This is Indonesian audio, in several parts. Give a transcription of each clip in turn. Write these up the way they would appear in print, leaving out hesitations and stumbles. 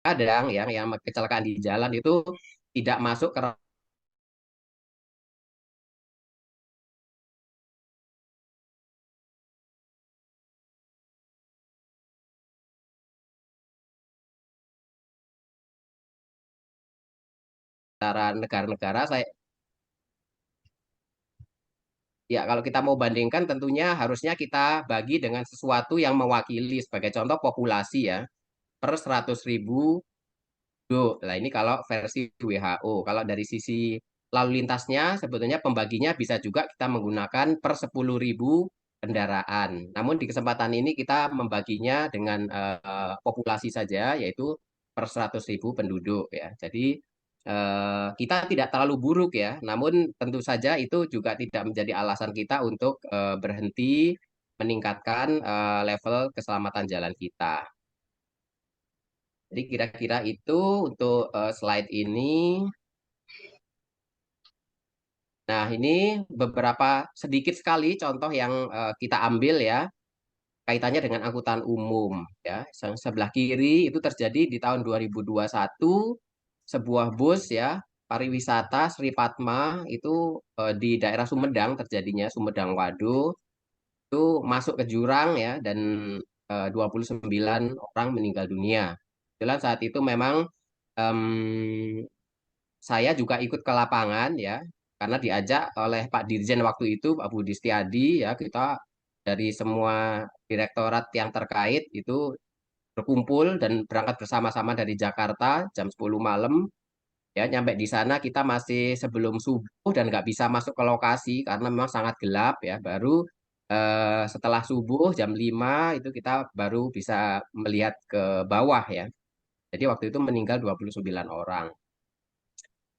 kadang yang kecelakaan di jalan itu tidak masuk ke antara negara-negara. Ya, kalau kita mau bandingkan tentunya harusnya kita bagi dengan sesuatu yang mewakili sebagai contoh populasi ya per 100.000 penduduk. Nah, ini kalau versi WHO. Kalau dari sisi lalu lintasnya sebetulnya pembaginya bisa juga kita menggunakan per 10.000 kendaraan. Namun di kesempatan ini kita membaginya dengan populasi saja yaitu per 100.000 penduduk ya. Jadi kita tidak terlalu buruk ya, namun tentu saja itu juga tidak menjadi alasan kita untuk berhenti meningkatkan level keselamatan jalan kita. Jadi kira-kira itu untuk slide ini. Nah, ini beberapa sedikit sekali contoh yang kita ambil ya kaitannya dengan angkutan umum ya. Yang sebelah kiri itu terjadi di tahun 2021 sebuah bus ya pariwisata Sri Padma itu di daerah Sumedang terjadinya Sumedang Wado itu masuk ke jurang ya dan 29 orang meninggal dunia. Kebetulan saat itu memang em, saya juga ikut ke lapangan ya, karena diajak oleh Pak Dirjen waktu itu, Pak Budi Setiadi ya, kita dari semua direktorat yang terkait itu berkumpul dan berangkat bersama-sama dari Jakarta jam 10 malam ya, nyampe di sana kita masih sebelum subuh dan nggak bisa masuk ke lokasi karena memang sangat gelap ya, baru setelah subuh jam 5 itu kita baru bisa melihat ke bawah ya. Jadi waktu itu meninggal 29 orang.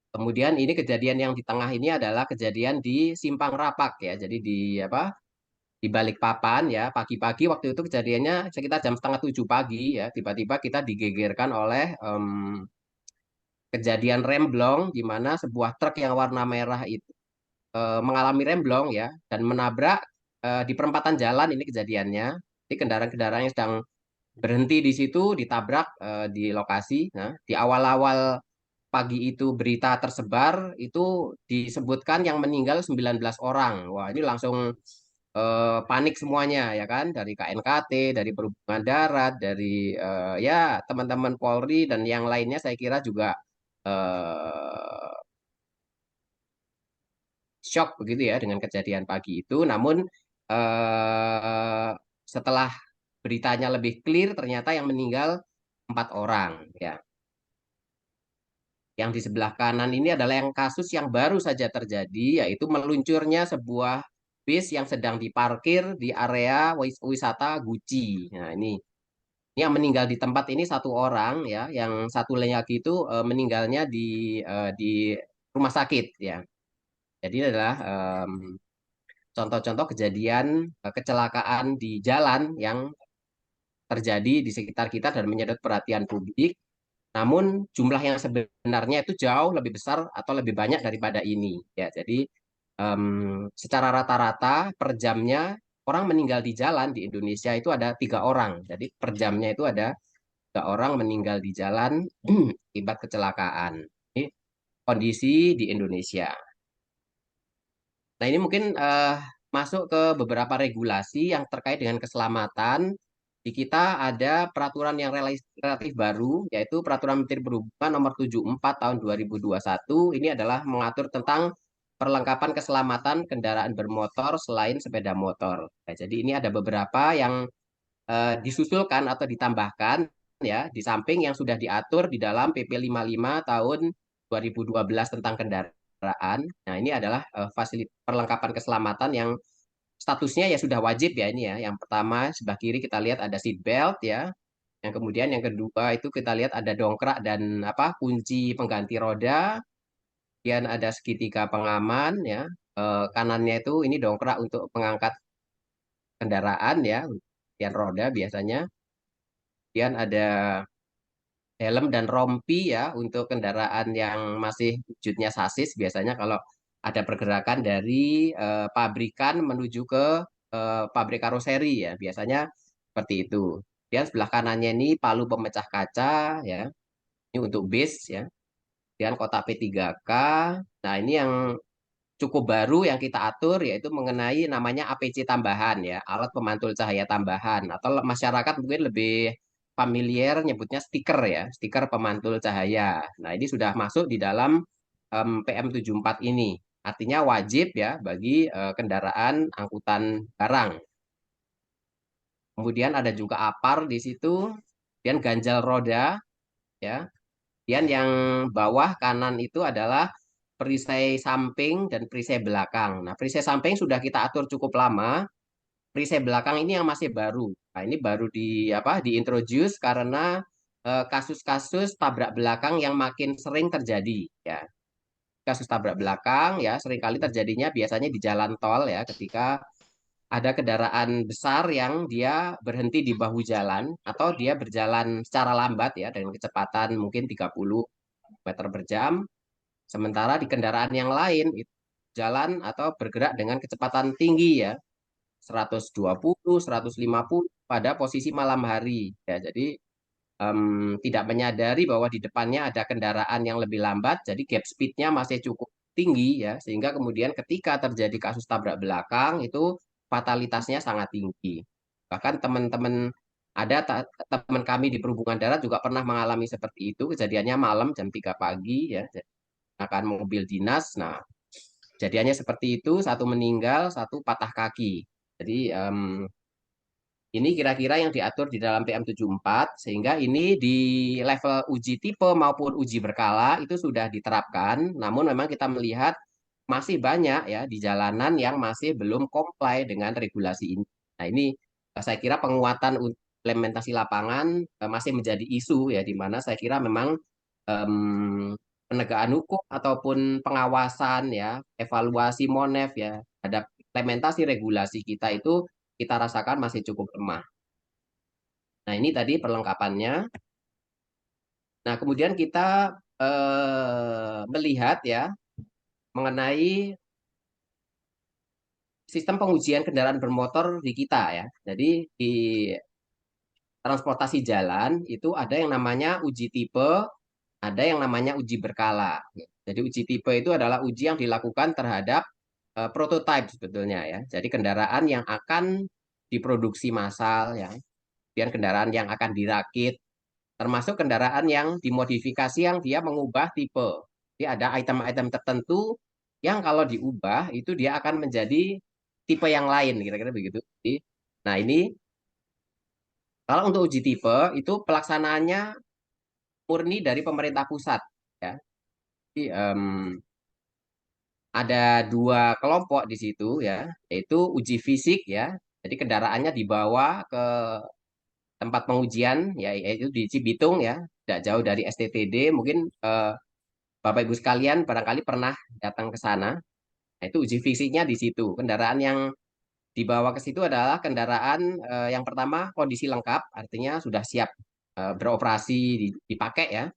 Kemudian ini kejadian yang di tengah ini adalah kejadian di Simpang Rapak ya. Jadi di apa? Di Balikpapan ya. Pagi-pagi waktu itu kejadiannya sekitar jam setengah 7 pagi ya. Tiba-tiba kita digegerkan oleh kejadian remblong di mana sebuah truk yang warna merah itu mengalami remblong ya dan menabrak di perempatan jalan ini kejadiannya. Jadi kendaraan-kendaraan yang sedang berhenti di situ ditabrak di lokasi. Nah, di awal-awal pagi itu berita tersebar itu disebutkan yang meninggal 19 orang. Wah, ini langsung panik semuanya ya kan dari KNKT, dari Perhubungan Darat, dari ya teman-teman Polri dan yang lainnya saya kira juga eh, shock begitu ya dengan kejadian pagi itu. Namun eh, setelah beritanya lebih clear ternyata yang meninggal 4 orang ya. Yang di sebelah kanan ini adalah yang kasus yang baru saja terjadi, yaitu meluncurnya sebuah bis yang sedang diparkir di area wisata Guci. Nah, ini yang meninggal di tempat ini 1 orang ya, yang satu lagi itu meninggalnya di rumah sakit ya. Jadi ini adalah contoh-contoh kejadian kecelakaan di jalan yang terjadi di sekitar kita dan menyedot perhatian publik. Namun jumlah yang sebenarnya itu jauh lebih besar atau lebih banyak daripada ini. Ya, jadi secara rata-rata per jamnya orang meninggal di jalan di Indonesia itu ada 3 orang. Jadi per jamnya itu ada 3 orang meninggal di jalan akibat kecelakaan. Ini kondisi di Indonesia. Nah, ini mungkin masuk ke beberapa regulasi yang terkait dengan keselamatan. Di kita ada peraturan yang relatif baru, yaitu Peraturan Menteri Perhubungan Nomor 74 Tahun 2021. Ini adalah mengatur tentang perlengkapan keselamatan kendaraan bermotor selain sepeda motor. Nah, jadi ini ada beberapa yang disusulkan atau ditambahkan ya, di samping yang sudah diatur di dalam PP 55 tahun 2012 tentang kendaraan. Nah, ini adalah fasilitas perlengkapan keselamatan yang statusnya ya sudah wajib ya ini ya. Yang pertama sebelah kiri kita lihat ada seat belt ya. Yang kemudian yang kedua itu kita lihat ada dongkrak dan apa kunci pengganti roda. Kemudian ada segitiga pengaman ya. Kanannya itu ini dongkrak untuk mengangkat kendaraan ya. Kemudian roda biasanya. Kemudian ada helm dan rompi ya untuk kendaraan yang masih wujudnya sasis biasanya kalau ada pergerakan dari pabrikan menuju ke pabrik karoseri ya biasanya seperti itu. Kemudian sebelah kanannya ini palu pemecah kaca ya. Ini untuk base ya. Kemudian kotak P3K. Nah, ini yang cukup baru yang kita atur yaitu mengenai namanya APC tambahan ya, alat pemantul cahaya tambahan atau masyarakat mungkin lebih familiar nyebutnya stiker ya, stiker pemantul cahaya. Nah, ini sudah masuk di dalam PM74 ini. Artinya wajib ya bagi kendaraan angkutan barang. Kemudian ada juga APAR di situ, kemudian ganjal roda ya. Kemudian yang bawah kanan itu adalah perisai samping dan perisai belakang. Nah, perisai samping sudah kita atur cukup lama. Perisai belakang ini yang masih baru. Nah, ini baru diintroduce karena kasus-kasus tabrak belakang yang makin sering terjadi ya. Kasus tabrak belakang ya seringkali terjadinya biasanya di jalan tol ya ketika ada kendaraan besar yang dia berhenti di bahu jalan atau dia berjalan secara lambat ya dengan kecepatan mungkin 30 meter per jam. Sementara di kendaraan yang lain itu jalan atau bergerak dengan kecepatan tinggi ya, 120, 150 pada posisi malam hari. Ya, jadi tidak menyadari bahwa di depannya ada kendaraan yang lebih lambat, jadi gap speed-nya masih cukup tinggi ya, sehingga kemudian ketika terjadi kasus tabrak belakang itu fatalitasnya sangat tinggi. Bahkan teman-teman ada teman kami di perhubungan darat juga pernah mengalami seperti itu, kejadiannya malam jam 3 pagi ya, akan mobil dinas. Nah, kejadiannya seperti itu, satu meninggal, satu patah kaki. Jadi ini kira-kira yang diatur di dalam PM74, sehingga ini di level uji tipe maupun uji berkala itu sudah diterapkan, namun memang kita melihat masih banyak ya di jalanan yang masih belum comply dengan regulasi ini. Nah, ini saya kira penguatan implementasi lapangan masih menjadi isu ya, di mana saya kira memang em, penegakan hukum ataupun pengawasan ya, evaluasi Monef ya, ada implementasi regulasi kita itu kita rasakan masih cukup lemah. Nah, ini tadi perlengkapannya. Nah, kemudian kita melihat ya mengenai sistem pengujian kendaraan bermotor di kita ya. Jadi di transportasi jalan itu ada yang namanya uji tipe, ada yang namanya uji berkala. Jadi uji tipe itu adalah uji yang dilakukan terhadap prototipe sebetulnya ya. Jadi kendaraan yang akan diproduksi massal ya, kemudian kendaraan yang akan dirakit, termasuk kendaraan yang dimodifikasi yang dia mengubah tipe. Jadi ada item-item tertentu yang kalau diubah itu dia akan menjadi tipe yang lain, kira-kira begitu. Nah, ini kalau untuk uji tipe itu pelaksanaannya murni dari pemerintah pusat ya. Jadi, ada dua kelompok di situ ya, yaitu uji fisik ya. Jadi kendaraannya dibawa ke tempat pengujian ya, yaitu di Cibitung ya, tidak jauh dari STTD. Mungkin Bapak Ibu sekalian barangkali pernah datang ke sana. Nah, itu uji fisiknya di situ. Kendaraan yang dibawa ke situ adalah kendaraan yang pertama kondisi lengkap, artinya sudah siap beroperasi dipakai ya.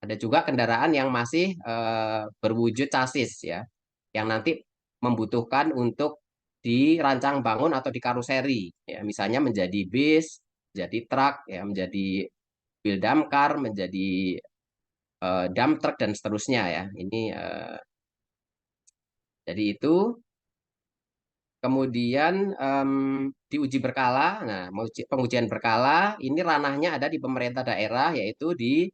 Ada juga kendaraan yang masih berwujud chassis ya, yang nanti membutuhkan untuk dirancang bangun atau dikaruseri ya, misalnya menjadi bis, menjadi truk ya, menjadi mobil damkar, menjadi dump truck dan seterusnya ya. Ini jadi itu. Kemudian diuji berkala. Nah, pengujian berkala ini ranahnya ada di pemerintah daerah, yaitu di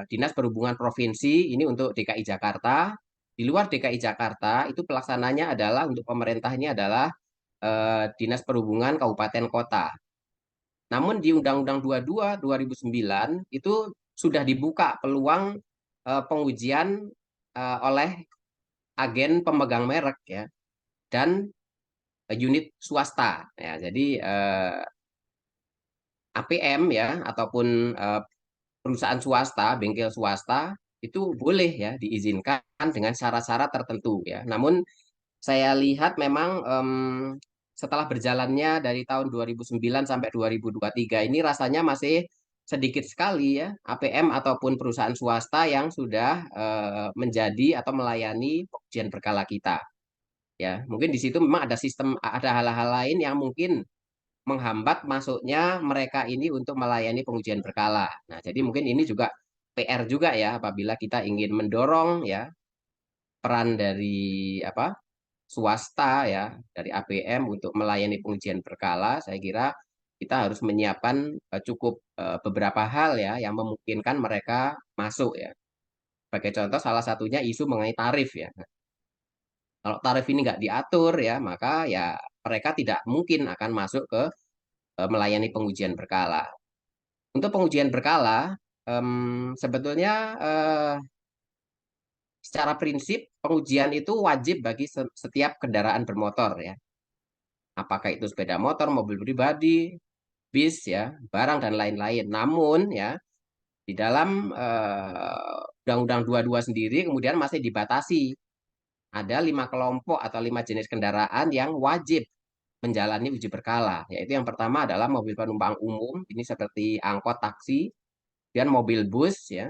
Dinas Perhubungan Provinsi. Ini untuk DKI Jakarta. Di luar DKI Jakarta itu pelaksananya adalah untuk pemerintah ini adalah Dinas Perhubungan Kabupaten Kota. Namun di Undang-Undang 22 2009 itu sudah dibuka peluang pengujian oleh agen pemegang merek ya dan unit swasta ya. Jadi APM ya ataupun perusahaan swasta, bengkel swasta itu boleh ya diizinkan dengan syarat-syarat tertentu ya. Namun saya lihat memang setelah berjalannya dari tahun 2009 sampai 2023 ini rasanya masih sedikit sekali ya APM ataupun perusahaan swasta yang sudah menjadi atau melayani pengujian berkala kita. Ya, mungkin di situ memang ada sistem, ada hal-hal lain yang mungkin menghambat masuknya mereka ini untuk melayani pengujian berkala. Nah, jadi mungkin ini juga PR juga ya apabila kita ingin mendorong ya peran dari apa swasta ya dari APM untuk melayani pengujian berkala. Saya kira kita harus menyiapkan cukup beberapa hal ya yang memungkinkan mereka masuk ya. Sebagai contoh salah satunya isu mengenai tarif ya. Kalau tarif ini nggak diatur ya, maka ya mereka tidak mungkin akan masuk ke melayani pengujian berkala. Untuk pengujian berkala, sebetulnya secara prinsip pengujian itu wajib bagi setiap kendaraan bermotor ya. Apakah itu sepeda motor, mobil pribadi, bis ya, barang dan lain-lain. Namun ya di dalam Undang-Undang 22 sendiri kemudian masih dibatasi. Ada 5 kelompok atau 5 jenis kendaraan yang wajib menjalani uji berkala. Yaitu yang pertama adalah mobil penumpang umum, ini seperti angkot, taksi, dan mobil bus ya,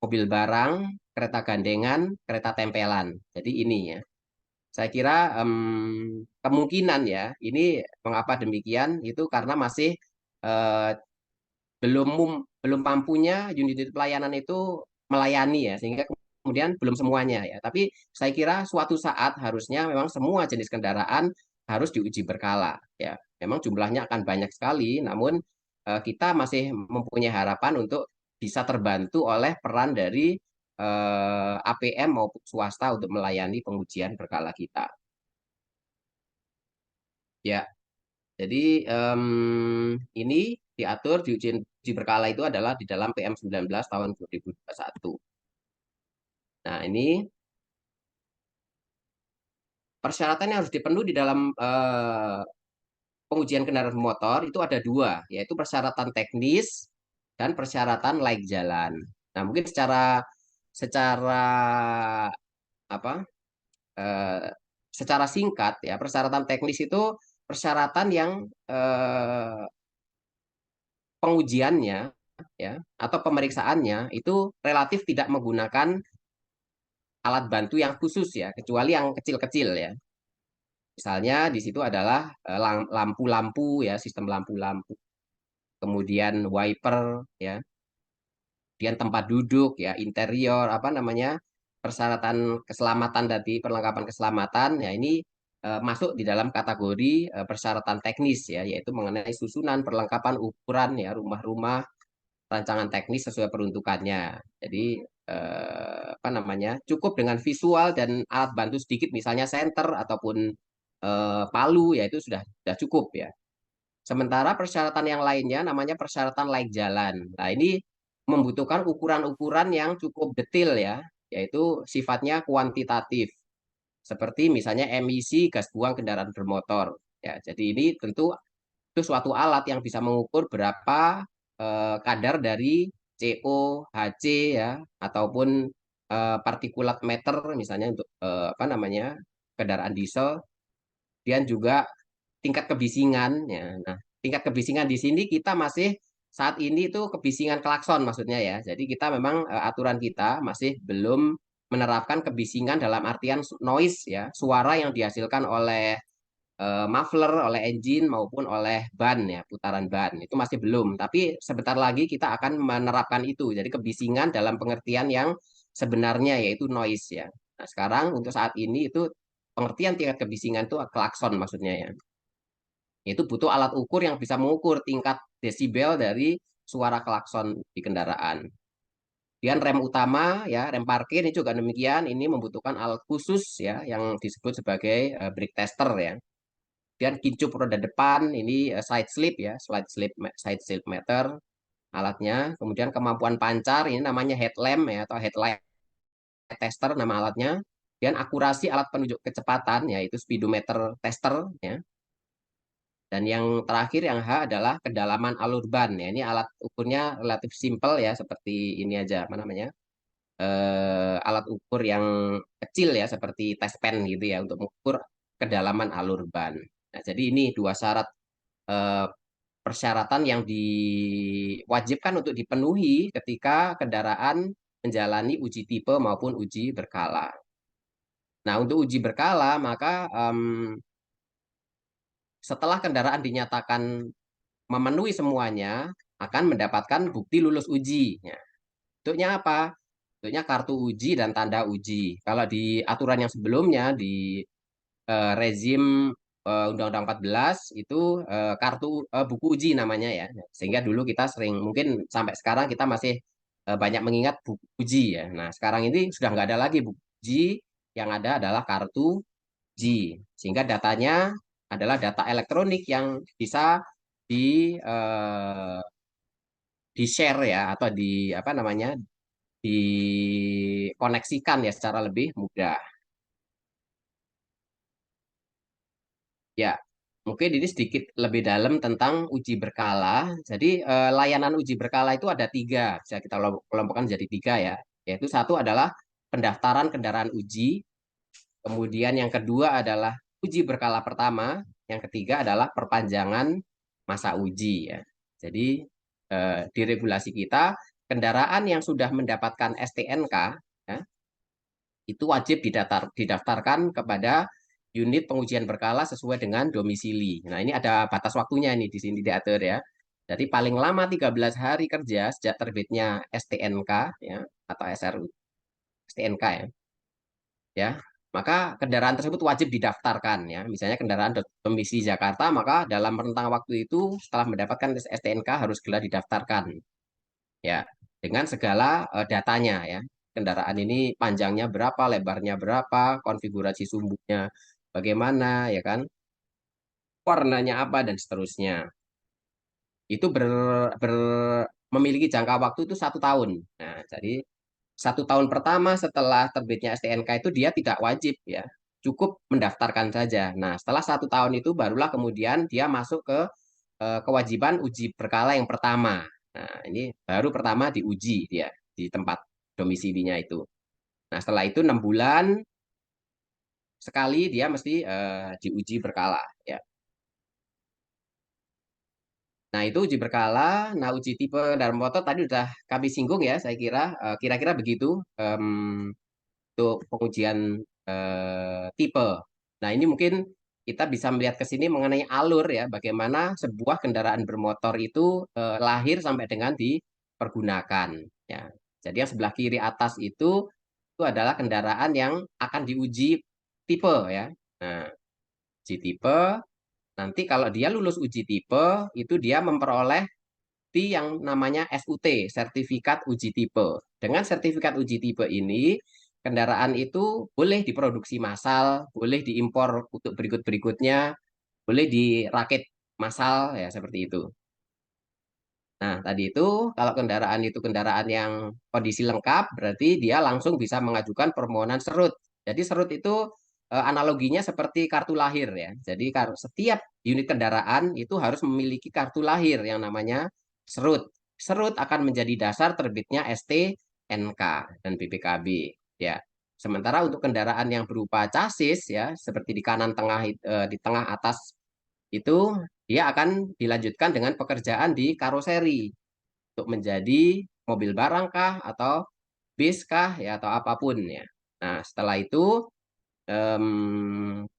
mobil barang, kereta gandengan, kereta tempelan. Jadi ini ya. Saya kira kemungkinan ya, ini mengapa demikian itu karena masih eh, belum mampunya unit pelayanan itu melayani ya, sehingga kemudian belum semuanya ya. Tapi saya kira suatu saat harusnya memang semua jenis kendaraan harus diuji berkala ya. Memang jumlahnya akan banyak sekali, namun kita masih mempunyai harapan untuk bisa terbantu oleh peran dari APM maupun swasta untuk melayani pengujian berkala kita. Ya, jadi ini diatur di uji berkala itu adalah di dalam PM 19 tahun 2021. Nah, ini persyaratan yang harus dipenuhi di dalam pengujian kendaraan motor itu ada dua, yaitu persyaratan teknis dan persyaratan laik jalan. Nah, mungkin secara secara apa? eh, secara singkat ya, persyaratan teknis itu persyaratan yang eh, pengujiannya ya atau pemeriksaannya itu relatif tidak menggunakan alat bantu yang khusus ya, kecuali yang kecil-kecil ya. Misalnya di situ adalah lampu-lampu ya, sistem lampu-lampu, kemudian wiper ya, kemudian tempat duduk ya, interior apa namanya, persyaratan keselamatan tadi, perlengkapan keselamatan ya ini masuk di dalam kategori persyaratan teknis ya, yaitu mengenai susunan, perlengkapan, ukuran ya, rumah-rumah, rancangan teknis sesuai peruntukannya. Jadi apa namanya cukup dengan visual dan alat bantu sedikit, misalnya senter ataupun palu ya itu sudah cukup ya. Sementara persyaratan yang lainnya namanya persyaratan laik jalan. Nah ini membutuhkan ukuran-ukuran yang cukup detail ya, yaitu sifatnya kuantitatif. Seperti misalnya emisi gas buang kendaraan bermotor. Ya, jadi ini tentu itu suatu alat yang bisa mengukur berapa kadar dari CO, HC ya, ataupun partikulat meter misalnya untuk apa namanya kendaraan diesel, dan juga tingkat kebisingan ya. Nah, tingkat kebisingan di sini kita masih saat ini itu kebisingan klakson maksudnya ya. Jadi kita memang aturan kita masih belum menerapkan kebisingan dalam artian noise ya, suara yang dihasilkan oleh muffler, oleh engine maupun oleh ban ya, putaran ban. Itu masih belum, tapi sebentar lagi kita akan menerapkan itu. Jadi kebisingan dalam pengertian yang sebenarnya yaitu noise ya. Nah, sekarang untuk saat ini itu pengertian tingkat kebisingan itu klakson maksudnya ya. Itu butuh alat ukur yang bisa mengukur tingkat desibel dari suara klakson di kendaraan. Kemudian rem utama ya, rem parkir ini juga demikian, ini membutuhkan alat khusus ya yang disebut sebagai brake tester ya. Kemudian kincup roda depan ini side slip ya, side slip meter alatnya. Kemudian kemampuan pancar ini namanya headlamp ya atau headlight tester nama alatnya. Dan akurasi alat penunjuk kecepatan yaitu speedometer tester ya. Dan yang terakhir yang H adalah kedalaman alur ban ya. Ini alat ukurnya relatif simple ya, seperti ini aja apa namanya? Alat ukur yang kecil ya seperti test pen gitu ya untuk mengukur kedalaman alur ban. Nah, jadi ini dua syarat eh, persyaratan yang diwajibkan untuk dipenuhi ketika kendaraan menjalani uji tipe maupun uji berkala. Nah, untuk uji berkala maka setelah kendaraan dinyatakan memenuhi semuanya akan mendapatkan bukti lulus uji. Ya. bentuknya apa? Bentuknya kartu uji dan tanda uji. Kalau di aturan yang sebelumnya di rezim Undang-Undang 14 itu kartu buku uji namanya ya. Sehingga dulu kita sering mungkin sampai sekarang kita masih banyak mengingat buku uji ya. Nah, sekarang ini sudah nggak ada lagi buku uji, yang ada adalah kartu uji. Sehingga datanya adalah data elektronik yang bisa di di share ya atau di apa namanya dikoneksikan ya secara lebih mudah. Ya, mungkin ini sedikit lebih dalam tentang uji berkala. Jadi layanan uji berkala itu ada tiga, bisa kita kelompokkan jadi tiga ya. Yaitu satu adalah pendaftaran kendaraan uji, kemudian yang kedua adalah uji berkala pertama, yang ketiga adalah perpanjangan masa uji ya. Jadi di regulasi kita kendaraan yang sudah mendapatkan STNK ya, itu wajib didaftarkan kepada unit pengujian berkala sesuai dengan domisili. Nah, ini ada batas waktunya nih di sini diatur ya. Jadi paling lama 13 hari kerja sejak terbitnya STNK ya atau SRU STNK ya. Ya. Maka kendaraan tersebut wajib didaftarkan ya. Misalnya kendaraan domisili Jakarta, maka dalam rentang waktu itu setelah mendapatkan STNK harus segera didaftarkan ya dengan segala datanya ya. Kendaraan ini panjangnya berapa, lebarnya berapa, konfigurasi sumbunya bagaimana ya kan, warnanya apa dan seterusnya. Itu memiliki jangka waktu itu 1 tahun. Nah, jadi 1 tahun pertama setelah terbitnya STNK itu dia tidak wajib ya, cukup mendaftarkan saja. Nah, setelah 1 tahun itu barulah kemudian dia masuk ke kewajiban uji berkala yang pertama. Nah, ini baru pertama diuji dia di tempat domisilinya itu. Nah, setelah itu 6 bulan sekali dia mesti diuji berkala. Ya. Nah, itu uji berkala. Nah, uji tipe kendaraan motor tadi sudah kami singgung ya, saya kira. Kira-kira begitu untuk pengujian tipe. Nah, ini mungkin kita bisa melihat ke sini mengenai alur ya, bagaimana sebuah kendaraan bermotor itu lahir sampai dengan dipergunakan. Ya. Jadi yang sebelah kiri atas itu adalah kendaraan yang akan diuji tipe ya. Nah, uji tipe, nanti kalau dia lulus uji tipe, itu dia memperoleh yang namanya SUT, sertifikat uji tipe. Dengan sertifikat uji tipe ini, kendaraan itu boleh diproduksi massal, boleh diimpor untuk berikut-berikutnya, boleh dirakit massal, ya seperti itu. Nah, tadi itu kalau kendaraan itu kendaraan yang kondisi lengkap, berarti dia langsung bisa mengajukan permohonan serut. Jadi serut itu analoginya seperti kartu lahir ya. Jadi setiap unit kendaraan itu harus memiliki kartu lahir yang namanya serut. Serut akan menjadi dasar terbitnya STNK dan BPKB ya. Sementara untuk kendaraan yang berupa chassis ya, seperti di kanan tengah di tengah atas itu dia akan dilanjutkan dengan pekerjaan di karoseri untuk menjadi mobil barang kah atau bis kah ya atau apapun ya. Nah, setelah itu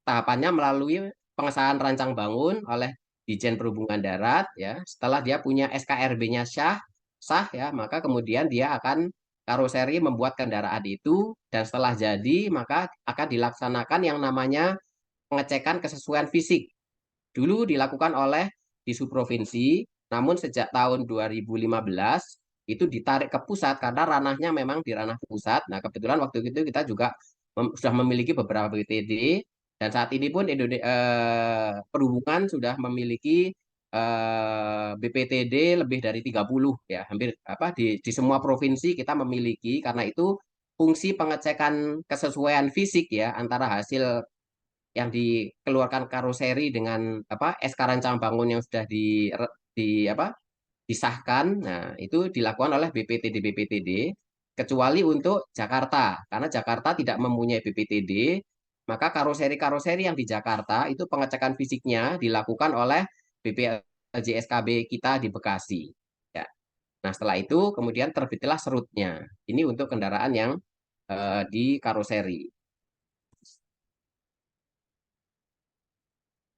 tahapannya melalui pengesahan rancang bangun oleh Ditjen Perhubungan Darat ya. Setelah dia punya SKRB-nya sah ya, maka kemudian dia akan karoseri membuat kendaraan itu dan setelah jadi maka akan dilaksanakan yang namanya pengecekan kesesuaian fisik. Dulu dilakukan oleh di subprovinsi, namun sejak tahun 2015 itu ditarik ke pusat karena ranahnya memang di ranah pusat. Nah, kebetulan waktu itu kita juga sudah memiliki beberapa BPTD dan saat ini pun perhubungan sudah memiliki BPTD lebih dari 30 ya, hampir apa di semua provinsi kita memiliki karena itu fungsi pengecekan kesesuaian fisik ya antara hasil yang dikeluarkan karoseri dengan apa SK rancang bangun yang sudah di apa disahkan. Nah, itu dilakukan oleh BPTD kecuali untuk Jakarta karena Jakarta tidak mempunyai BPTD, maka karoseri-karoseri yang di Jakarta itu pengecekan fisiknya dilakukan oleh BPLJSKB kita di Bekasi. Ya. Nah, setelah itu kemudian terbitlah serutnya. Ini untuk kendaraan yang di karoseri.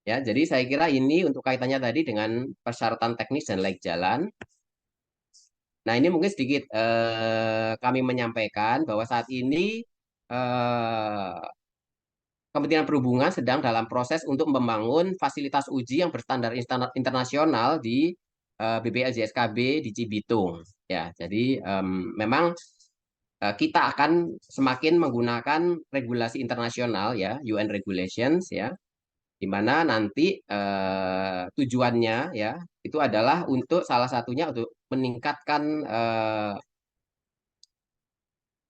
Ya, jadi saya kira ini untuk kaitannya tadi dengan persyaratan teknis dan laik jalan. Nah, ini mungkin sedikit kami menyampaikan bahwa saat ini Kementerian Perhubungan sedang dalam proses untuk membangun fasilitas uji yang berstandar internasional di BPLJSKB di Cibitung. Ya, jadi memang kita akan semakin menggunakan regulasi internasional ya, UN regulations ya, di mana nanti tujuannya ya itu adalah untuk salah satunya untuk meningkatkan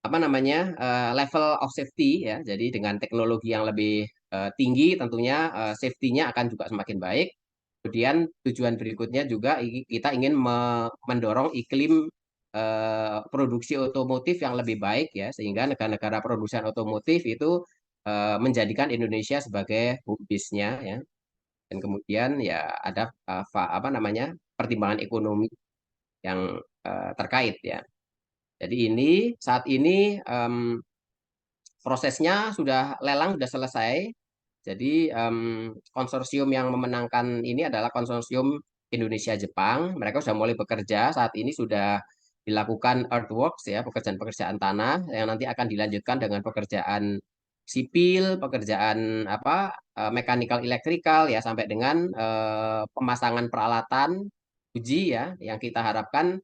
apa namanya level of safety ya. Jadi dengan teknologi yang lebih tinggi tentunya safety-nya akan juga semakin baik. Kemudian tujuan berikutnya juga kita ingin mendorong iklim produksi otomotif yang lebih baik ya, sehingga negara-negara produsen otomotif itu menjadikan Indonesia sebagai home base-nya ya. Dan kemudian ya ada apa namanya pertimbangan ekonomi yang terkait ya. Jadi ini saat ini prosesnya sudah lelang sudah selesai. Jadi konsorsium yang memenangkan ini adalah konsorsium Indonesia-Jepang. Mereka sudah mulai bekerja. Saat ini sudah dilakukan earthworks ya, pekerjaan-pekerjaan tanah yang nanti akan dilanjutkan dengan pekerjaan sipil, pekerjaan apa mechanical electrical ya sampai dengan pemasangan peralatan uji ya yang kita harapkan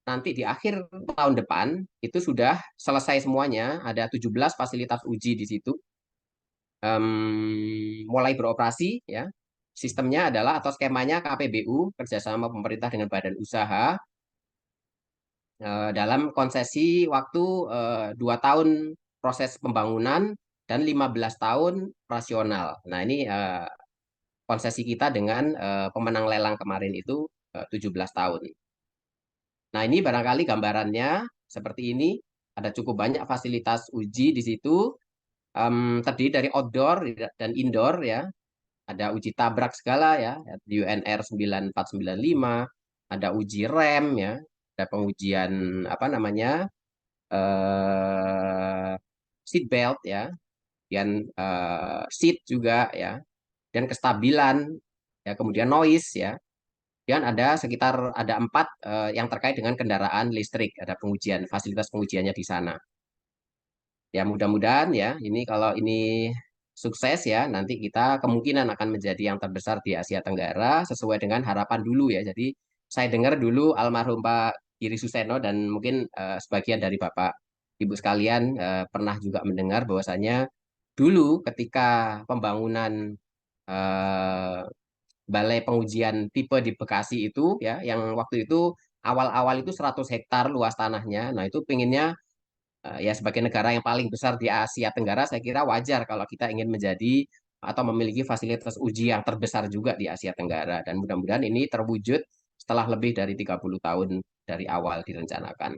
nanti di akhir tahun depan itu sudah selesai semuanya. Ada 17 fasilitas uji di situ. Mulai beroperasi ya. Sistemnya adalah atau skemanya KPBU kerjasama pemerintah dengan badan usaha dalam konsesi waktu 2 tahun proses pembangunan dan 15 tahun operasional. Nah ini konsesi kita dengan pemenang lelang kemarin itu 17 tahun. Nah, ini barangkali gambarannya seperti ini. Ada cukup banyak fasilitas uji di situ. Terdiri dari outdoor dan indoor ya. Ada uji tabrak segala ya, di UNR 9495, ada uji rem ya, ada pengujian apa namanya? Seat belt ya, kemudian seat juga ya, dan kestabilan ya, kemudian noise ya. Dan ada sekitar ada 4 yang terkait dengan kendaraan listrik. Ada pengujian, fasilitas pengujiannya di sana. Ya mudah-mudahan ya, ini kalau ini sukses ya, nanti kita kemungkinan akan menjadi yang terbesar di Asia Tenggara sesuai dengan harapan dulu ya. Jadi saya dengar dulu almarhum Pak Giri Suseno dan mungkin sebagian dari Bapak Ibu sekalian pernah juga mendengar bahwasanya dulu ketika pembangunan eh, balai pengujian tipe di Bekasi itu ya yang waktu itu awal-awal itu 100 hektar luas tanahnya. Nah, itu pinginnya ya sebagai negara yang paling besar di Asia Tenggara saya kira wajar kalau kita ingin menjadi atau memiliki fasilitas uji yang terbesar juga di Asia Tenggara dan mudah-mudahan ini terwujud setelah lebih dari 30 tahun dari awal direncanakan.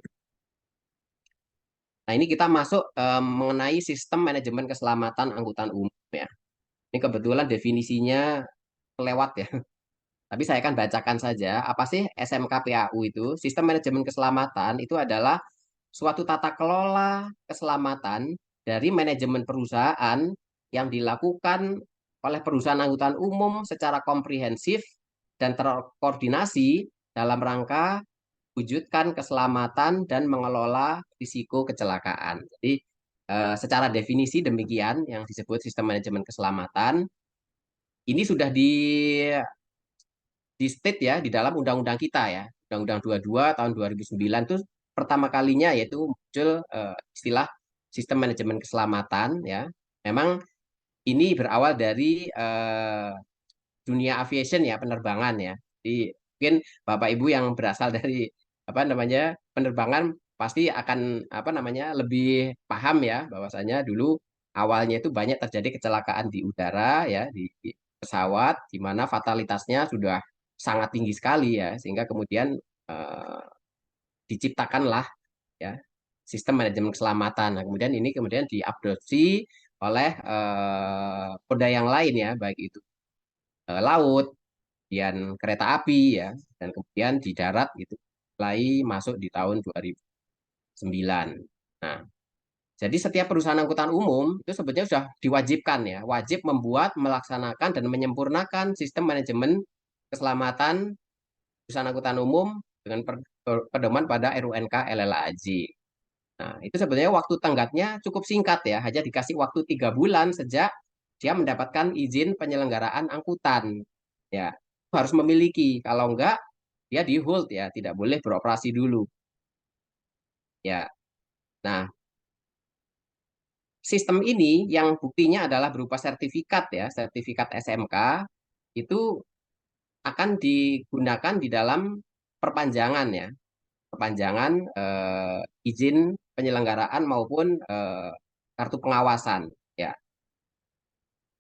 Nah, ini kita masuk mengenai sistem manajemen keselamatan angkutan umum ya. Ini kebetulan definisinya kelewat ya. Tapi saya akan bacakan saja, apa sih SMKPAU itu? Sistem Manajemen Keselamatan itu adalah suatu tata kelola keselamatan dari manajemen perusahaan yang dilakukan oleh perusahaan angkutan umum secara komprehensif dan terkoordinasi dalam rangka wujudkan keselamatan dan mengelola risiko kecelakaan. Jadi, secara definisi demikian yang disebut sistem manajemen keselamatan. Ini sudah di state ya di dalam undang-undang kita ya. Undang-Undang 22 tahun 2009 itu pertama kalinya yaitu muncul istilah sistem manajemen keselamatan ya. Memang ini berawal dari dunia aviation ya, penerbangan ya. Jadi mungkin Bapak Ibu yang berasal dari apa namanya penerbangan pasti akan apa namanya lebih paham ya bahwasanya dulu awalnya itu banyak terjadi kecelakaan di udara ya di pesawat di mana fatalitasnya sudah sangat tinggi sekali ya sehingga kemudian eh, diciptakanlah ya sistem manajemen keselamatan. Nah, kemudian ini kemudian diadopsi oleh moda yang lain ya baik itu laut kemudian kereta api ya, dan kemudian di darat gitu mulai masuk di tahun 2009. Nah, jadi setiap perusahaan angkutan umum itu sebetulnya sudah diwajibkan ya, wajib membuat, melaksanakan dan menyempurnakan sistem manajemen keselamatan perusahaan angkutan umum dengan pedoman pada RUNK LLAJ. Nah, itu sebenarnya waktu tenggatnya cukup singkat ya, hanya dikasih waktu 3 bulan sejak dia mendapatkan izin penyelenggaraan angkutan. Ya, harus memiliki. Kalau enggak, dia di hold ya, tidak boleh beroperasi dulu. Ya, nah sistem ini yang buktinya adalah berupa sertifikat ya, sertifikat SMK itu akan digunakan di dalam perpanjangan ya, perpanjangan izin penyelenggaraan maupun kartu pengawasan ya.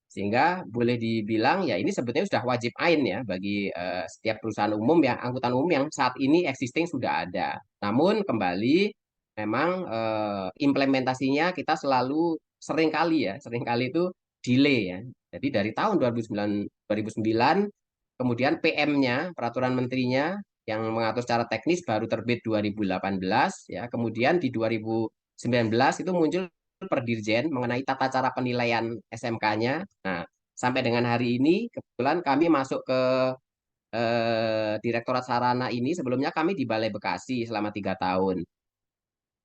Sehingga boleh dibilang ya ini sebetulnya sudah wajib ain ya bagi setiap perusahaan umum yang angkutan umum yang saat ini existing sudah ada. Namun kembali memang implementasinya kita selalu sering kali ya, sering kali itu delay ya. Jadi dari tahun 2009 kemudian PM-nya, peraturan menterinya yang mengatur secara teknis baru terbit 2018 ya. Kemudian di 2019 itu muncul Perdirjen mengenai tata cara penilaian SMK-nya. Nah, sampai dengan hari ini kebetulan kami masuk ke Direktorat Sarana ini. Sebelumnya kami di Balai Bekasi selama 3 tahun.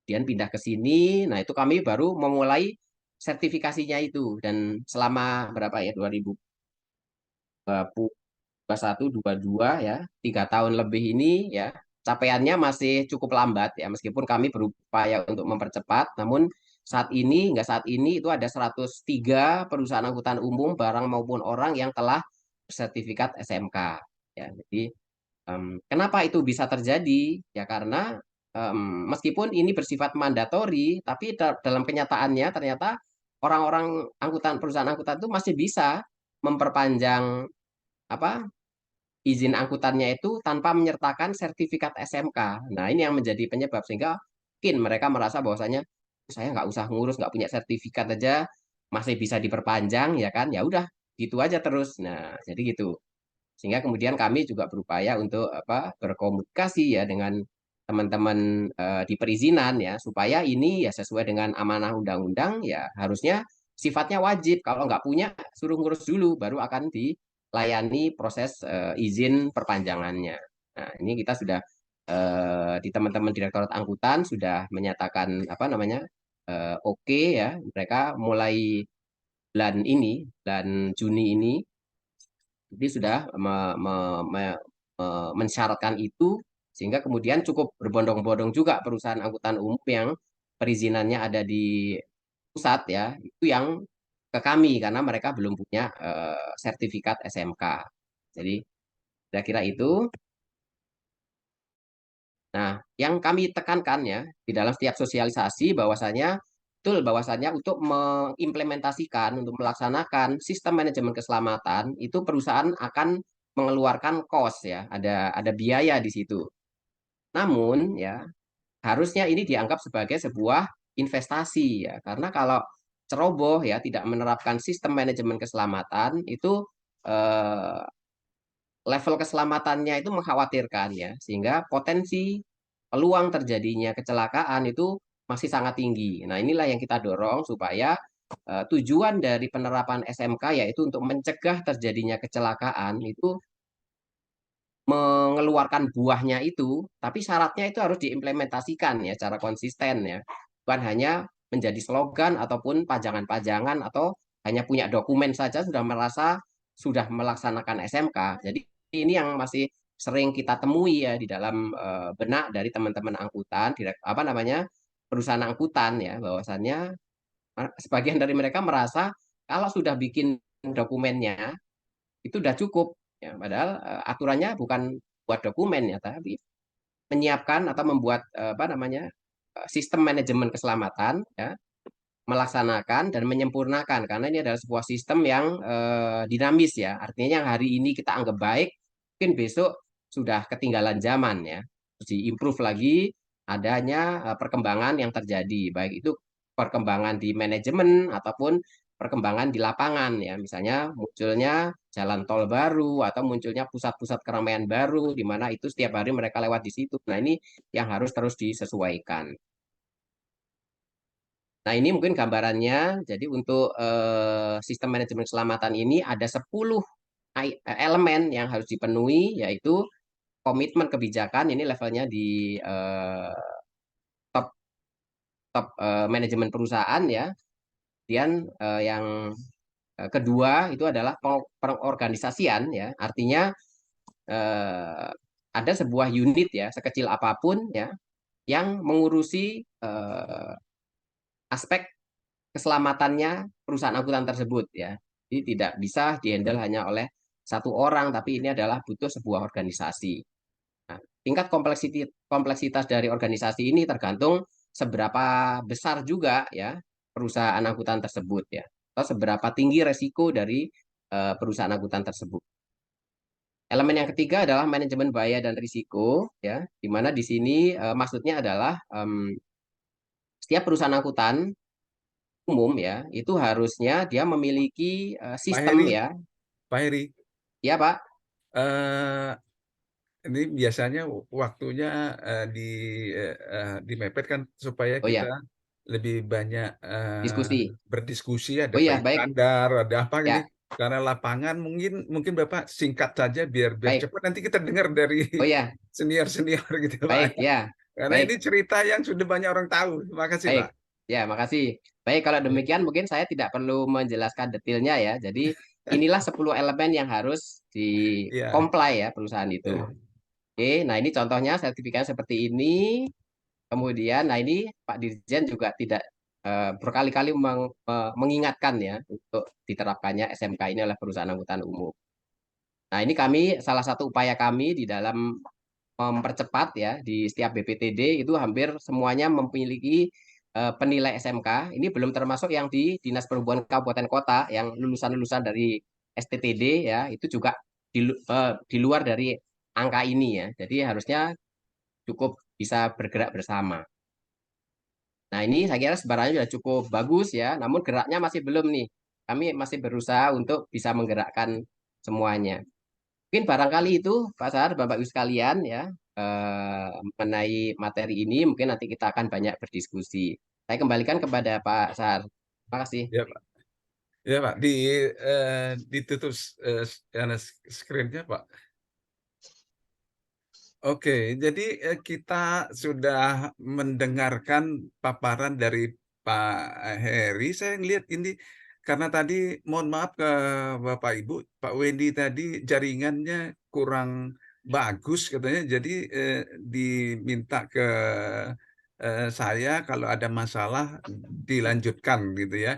Kemudian pindah ke sini. Nah, itu kami baru memulai sertifikasinya itu. Dan selama berapa ya? 2021, 22 ya, 3 tahun lebih ini ya, capaiannya masih cukup lambat ya, meskipun kami berupaya untuk mempercepat, namun saat ini itu ada 103 perusahaan angkutan umum barang maupun orang yang telah bersertifikat SMK ya. Jadi kenapa itu bisa terjadi? Ya karena meskipun ini bersifat mandatori, tapi dalam kenyataannya ternyata orang-orang angkutan perusahaan angkutan itu masih bisa memperpanjang apa izin angkutannya itu tanpa menyertakan sertifikat SMK. Nah, ini yang menjadi penyebab sehingga mungkin mereka merasa bahwasanya saya nggak usah ngurus, nggak punya sertifikat aja masih bisa diperpanjang ya kan? Ya udah gitu aja terus. Nah, jadi gitu. Sehingga kemudian kami juga berupaya untuk berkomunikasi ya dengan teman-teman di perizinan ya supaya ini ya sesuai dengan amanah undang-undang ya harusnya sifatnya wajib. Kalau nggak punya suruh ngurus dulu baru akan dilayani proses izin perpanjangannya. Nah, ini kita sudah di teman-teman Direktorat Angkutan sudah menyatakan apa namanya oke ya mereka mulai bulan Juni ini jadi sudah mensyaratkan itu sehingga kemudian cukup berbondong-bondong juga perusahaan angkutan umum yang perizinannya ada di pusat ya, itu yang ke kami karena mereka belum punya sertifikat SMK. Jadi kira-kira itu. Nah, yang kami tekankan ya di dalam setiap sosialisasi bahwasanya betul bahwasanya untuk mengimplementasikan, untuk melaksanakan sistem manajemen keselamatan itu perusahaan akan mengeluarkan cost ya, ada biaya di situ. Namun ya harusnya ini dianggap sebagai sebuah investasi ya, karena kalau ceroboh ya tidak menerapkan sistem manajemen keselamatan itu eh, level keselamatannya itu mengkhawatirkan ya, sehingga potensi peluang terjadinya kecelakaan itu masih sangat tinggi. Nah, inilah yang kita dorong supaya tujuan dari penerapan SMK yaitu untuk mencegah terjadinya kecelakaan itu mengeluarkan buahnya itu, tapi syaratnya itu harus diimplementasikan ya secara konsisten ya. Bukan hanya menjadi slogan ataupun pajangan-pajangan atau hanya punya dokumen saja sudah merasa sudah melaksanakan SMK. Jadi ini yang masih sering kita temui ya di dalam benak dari teman-teman angkutan, apa namanya perusahaan angkutan ya, bahwasannya sebagian dari mereka merasa kalau sudah bikin dokumennya itu udah cukup ya padahal aturannya bukan buat dokumen ya tapi menyiapkan atau membuat apa namanya sistem manajemen keselamatan ya melaksanakan dan menyempurnakan karena ini adalah sebuah sistem yang dinamis ya artinya yang hari ini kita anggap baik mungkin besok sudah ketinggalan zaman ya terus diimprove lagi adanya perkembangan yang terjadi baik itu perkembangan di manajemen ataupun perkembangan di lapangan ya misalnya munculnya jalan tol baru atau munculnya pusat-pusat keramaian baru di mana itu setiap hari mereka lewat di situ. Nah, ini yang harus terus disesuaikan. Nah, ini mungkin gambarannya. Jadi untuk sistem manajemen keselamatan ini ada 10 elemen yang harus dipenuhi, yaitu komitmen kebijakan ini levelnya di top top manajemen perusahaan ya. Kemudian yang kedua itu adalah pengorganisasian ya. Artinya eh, ada sebuah unit ya, sekecil apapun ya, yang mengurusi aspek keselamatannya perusahaan angkutan tersebut ya. Jadi tidak bisa dihandle hanya oleh satu orang, tapi ini adalah butuh sebuah organisasi. Nah, tingkat kompleksitas dari organisasi ini tergantung seberapa besar juga ya perusahaan angkutan tersebut ya, atau seberapa tinggi resiko dari perusahaan angkutan tersebut. Elemen yang ketiga adalah manajemen bahaya dan risiko ya, di mana di sini maksudnya adalah setiap perusahaan angkutan umum ya itu harusnya dia memiliki Pak sistem Heri, ya. Pak Heri, Ya Pak. eh, ini biasanya waktunya dimepet kan supaya Oh kita ya, lebih banyak diskusi. berdiskusi. Ada Oh Pak ya, baik. Iskandar, ada apa ini? Ya, Karena lapangan mungkin mungkin Bapak singkat saja biar biar baik. cepat nanti kita dengar dari Oh ya, senior senior gitu Pak. baik ya. Karena ini Baik. cerita yang sudah banyak orang tahu. Terima kasih Baik. Pak. Ya, makasih. Baik, kalau demikian mungkin saya tidak perlu menjelaskan detailnya ya. Jadi inilah 10 elemen yang harus di Iya. comply ya perusahaan itu. Ya. Oke, nah ini contohnya sertifikat seperti ini. Kemudian, nah ini Pak Dirjen juga tidak berkali-kali mengingatkan ya untuk diterapkannya SMK ini oleh perusahaan angkutan umum. Nah, ini salah satu upaya kami di dalam mempercepat ya di setiap BPTD itu hampir semuanya memiliki penilai SMK. Ini belum termasuk yang di Dinas Perhubungan Kabupaten Kota yang lulusan-lulusan dari STTD ya itu juga di luar dari angka ini ya. Jadi harusnya cukup bisa bergerak bersama. Nah, ini saya kira sebarannya sudah cukup bagus ya, namun geraknya masih belum nih. Kami masih berusaha untuk bisa menggerakkan semuanya. Mungkin barangkali itu Pak Sar, Bapak Ibu sekalian ya, mengenai materi ini mungkin nanti kita akan banyak berdiskusi. Saya kembalikan kepada Pak Sar. Terima kasih. Ya Pak. Ya Pak. Ditutup screen-nya Pak. Oke, jadi kita sudah mendengarkan paparan dari Pak Heri. Saya lihat ini karena tadi, mohon maaf ke Bapak Ibu, Pak Wendy tadi jaringannya kurang bagus katanya, jadi diminta ke saya kalau ada masalah dilanjutkan gitu ya.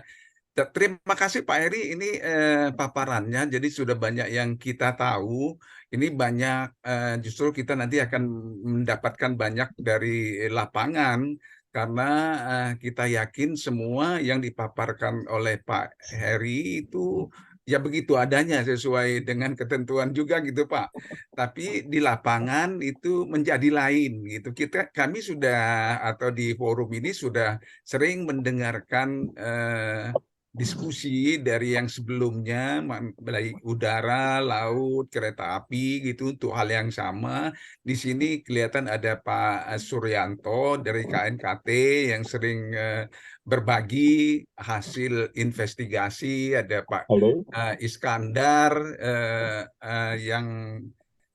Terima kasih Pak Heri, ini paparannya, jadi sudah banyak yang kita tahu. Ini banyak, justru kita nanti akan mendapatkan banyak dari lapangan, karena kita yakin semua yang dipaparkan oleh Pak Heri itu ya begitu adanya, sesuai dengan ketentuan juga gitu Pak. Tapi di lapangan itu menjadi lain gitu. Kami sudah, atau di forum ini sudah sering mendengarkan diskusi dari yang sebelumnya, baik udara, laut, kereta api gitu untuk hal yang sama. Di sini kelihatan ada Pak Suryanto dari KNKT yang sering berbagi hasil investigasi, ada Pak Halo. Iskandar yang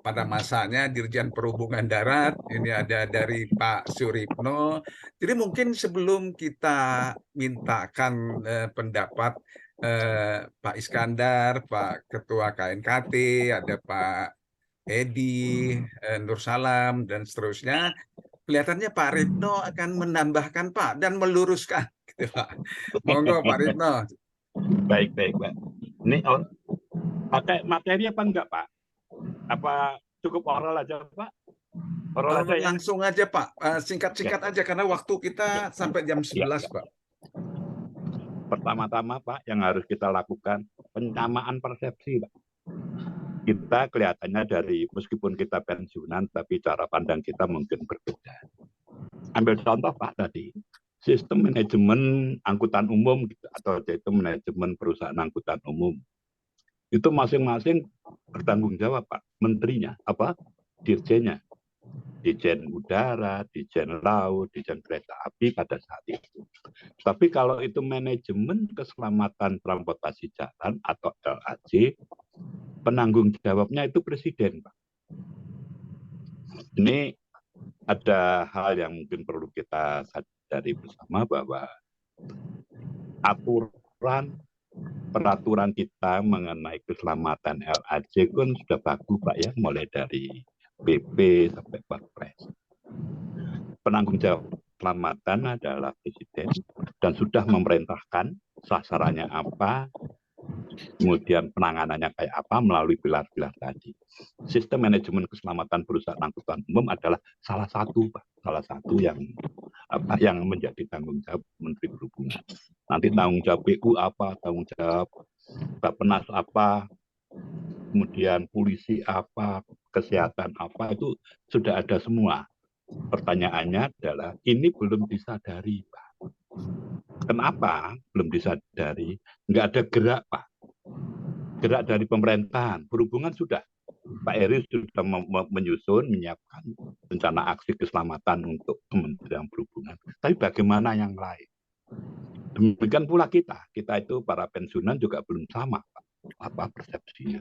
pada masanya Dirjen Perhubungan Darat, ini ada dari Pak Suripno. Jadi mungkin sebelum kita mintakan pendapat Pak Iskandar, Pak Ketua KNKT, ada Pak Edi, Nursalam, dan seterusnya, kelihatannya Pak Ridno akan menambahkan Pak dan meluruskan. Gitu, Pak. Monggo Pak Ridno. Baik, baik, Pak. Ini pakai materi apa enggak, Pak? Apa cukup oral aja, Pak? Oral aja ya? Langsung aja Pak, singkat-singkat aja karena waktu kita sampai jam 11, Pak. Pertama-tama, Pak, yang harus kita lakukan penyamaan persepsi, Pak. Kita kelihatannya dari, meskipun kita pensiunan, tapi cara pandang kita mungkin berbeda. Ambil contoh, Pak, tadi. Sistem manajemen angkutan umum, gitu, atau sistem manajemen perusahaan angkutan umum. Itu masing-masing bertanggung jawab, Pak. Menterinya, apa? Dirjennya. Dirjen udara, dirjen laut, dirjen kereta api pada saat itu. Tapi kalau itu manajemen keselamatan transportasi jalan atau LAJ, penanggung jawabnya itu presiden, Pak. Ini ada hal yang mungkin perlu kita sadari bersama, bahwa peraturan kita mengenai keselamatan LAJ kan sudah bagus Pak ya, mulai dari PP sampai Perpres. Penanggung jawab keselamatan adalah Presiden dan sudah memerintahkan sasarannya apa, kemudian penanganannya kayak apa melalui pilar-pilar tadi. Sistem manajemen keselamatan perusahaan angkutan umum adalah salah satu yang menjadi tanggung jawab Menteri Perhubungan. Nanti tanggung jawab PU apa, tanggung jawab Bappenas apa, kemudian polisi apa, kesehatan apa, itu sudah ada semua. Pertanyaannya adalah ini belum disadari, Pak. Kenapa belum disadari? Nggak ada gerak, Pak. Gerak dari pemerintahan. Perhubungan sudah. Pak Eri sudah menyusun, menyiapkan rencana aksi keselamatan untuk Kementerian Perhubungan. Tapi bagaimana yang lain? Demikian pula kita itu para pensiunan juga belum sama, Pak, apa persepsinya.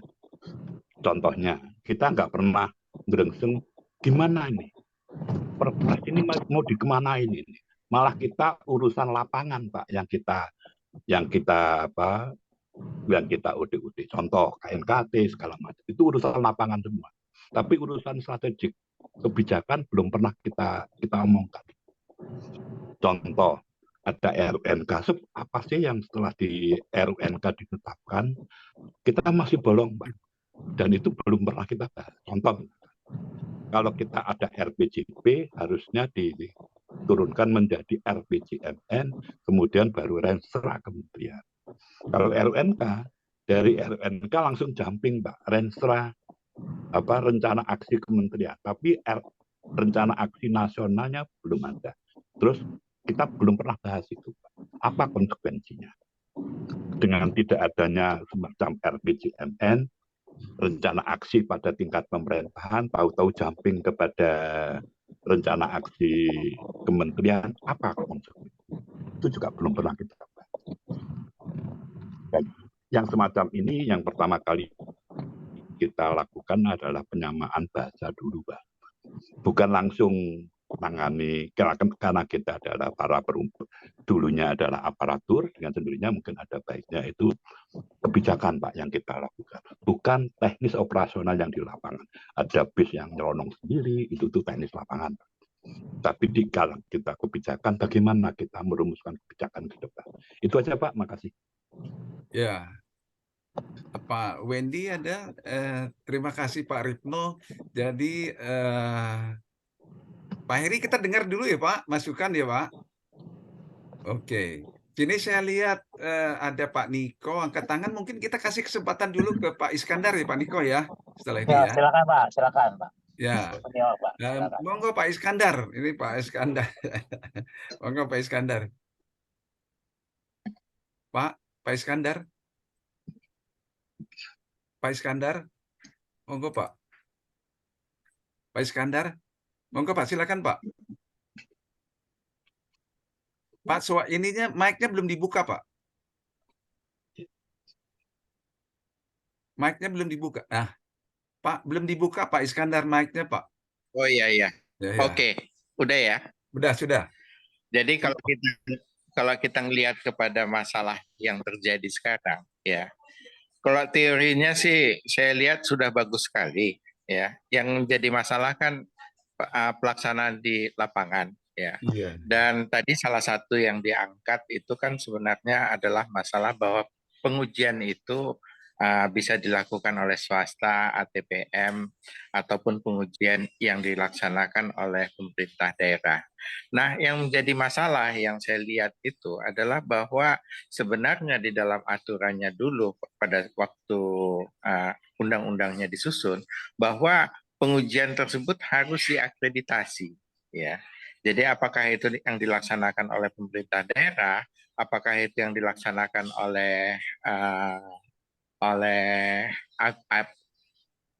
Contohnya, kita nggak pernah ngerengseng gimana ini, Perpres ini mau dikemanain ini. Malah kita urusan lapangan, Pak, yang kita OD-OD. Contoh KNKT segala macam itu urusan lapangan semua. Tapi urusan strategik kebijakan belum pernah kita omongkan. Contoh, ada RUNK, apa sih yang setelah di RUNK ditetapkan kita masih bolong, Pak, dan itu belum pernah kita bahas. Contoh, kalau kita ada RPJP harusnya diturunkan menjadi RPJMN, kemudian baru Renstra kementerian. Kalau RUNK, dari RUNK langsung jumping, Pak, Renstra rencana aksi kementerian, tapi rencana aksi nasionalnya belum ada. Terus kita belum pernah bahas itu, Pak. Apa konsekuensinya dengan tidak adanya semacam RPJMN, rencana aksi pada tingkat pemerintahan, tahu-tahu jumping kepada rencana aksi kementerian, apa konsekuensinya? Itu juga belum pernah kita bahas. Dan yang semacam ini yang pertama kali kita lakukan adalah penyamaan bahasa dulu, Pak. Bukan langsung menangani, karena kita adalah para dulunya adalah aparatur, dengan sendirinya mungkin ada baiknya itu kebijakan, Pak, yang kita lakukan. Bukan teknis operasional yang di lapangan. Ada bis yang nyelonong sendiri, itu tuh teknis lapangan, Pak. Tapi di kalang kita kebijakan, bagaimana kita merumuskan kebijakan ke depan. Itu aja, Pak, makasih. Ya, Pak Wendy ada. Terima kasih Pak Ripno. Jadi Pak Heri kita dengar dulu ya Pak, masukan ya Pak. Oke. Sini saya lihat ada Pak Niko angkat tangan. Mungkin kita kasih kesempatan dulu ke Pak Iskandar ya Pak Niko ya. Setelah ini ya. Silakan Pak, silakan Pak. Ya. Menjawab, Pak. Silakan. Monggo Pak Iskandar. Ini Pak Iskandar. Monggo Pak Iskandar. Pak Iskandar. Pak Iskandar. Monggo Pak. Pak Iskandar. Monggo Pak, silakan Pak. Pak, ininya mic-nya belum dibuka, Pak. Mic-nya belum dibuka. Nah, Pak, belum dibuka Pak Iskandar mic-nya, Pak. Oh iya. Ya, ya. Oke, udah ya. Sudah. Jadi kalau kita ngelihat kepada masalah yang terjadi sekarang, ya. Kalau teorinya sih saya lihat sudah bagus sekali, ya. Yang jadi masalah kan pelaksanaan di lapangan, ya. Iya. Dan tadi salah satu yang diangkat itu kan sebenarnya adalah masalah bahwa pengujian itu bisa dilakukan oleh swasta, ATPM, ataupun pengujian yang dilaksanakan oleh pemerintah daerah. Nah, yang menjadi masalah yang saya lihat itu adalah bahwa sebenarnya di dalam aturannya dulu pada waktu undang-undangnya disusun, bahwa pengujian tersebut harus diakreditasi, ya. Jadi apakah itu yang dilaksanakan oleh pemerintah daerah, apakah itu yang dilaksanakan oleh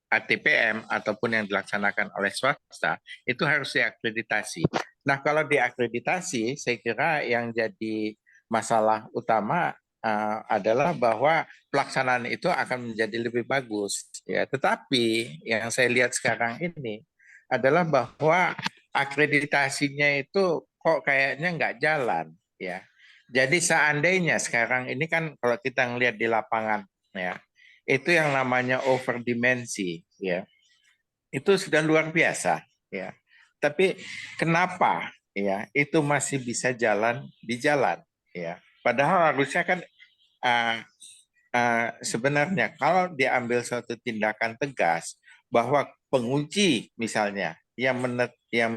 ATPM ataupun yang dilaksanakan oleh swasta, itu harus diakreditasi. Nah, kalau diakreditasi, saya kira yang jadi masalah utama adalah bahwa pelaksanaan itu akan menjadi lebih bagus. Ya, tetapi yang saya lihat sekarang ini adalah bahwa akreditasinya itu kok kayaknya nggak jalan ya. Jadi seandainya sekarang ini kan kalau kita ngelihat di lapangan ya, itu yang namanya overdimensi ya. Itu sudah luar biasa ya. Tapi kenapa ya itu masih bisa jalan di jalan ya. Padahal harusnya kan uh, sebenarnya kalau diambil suatu tindakan tegas bahwa penguji misalnya yang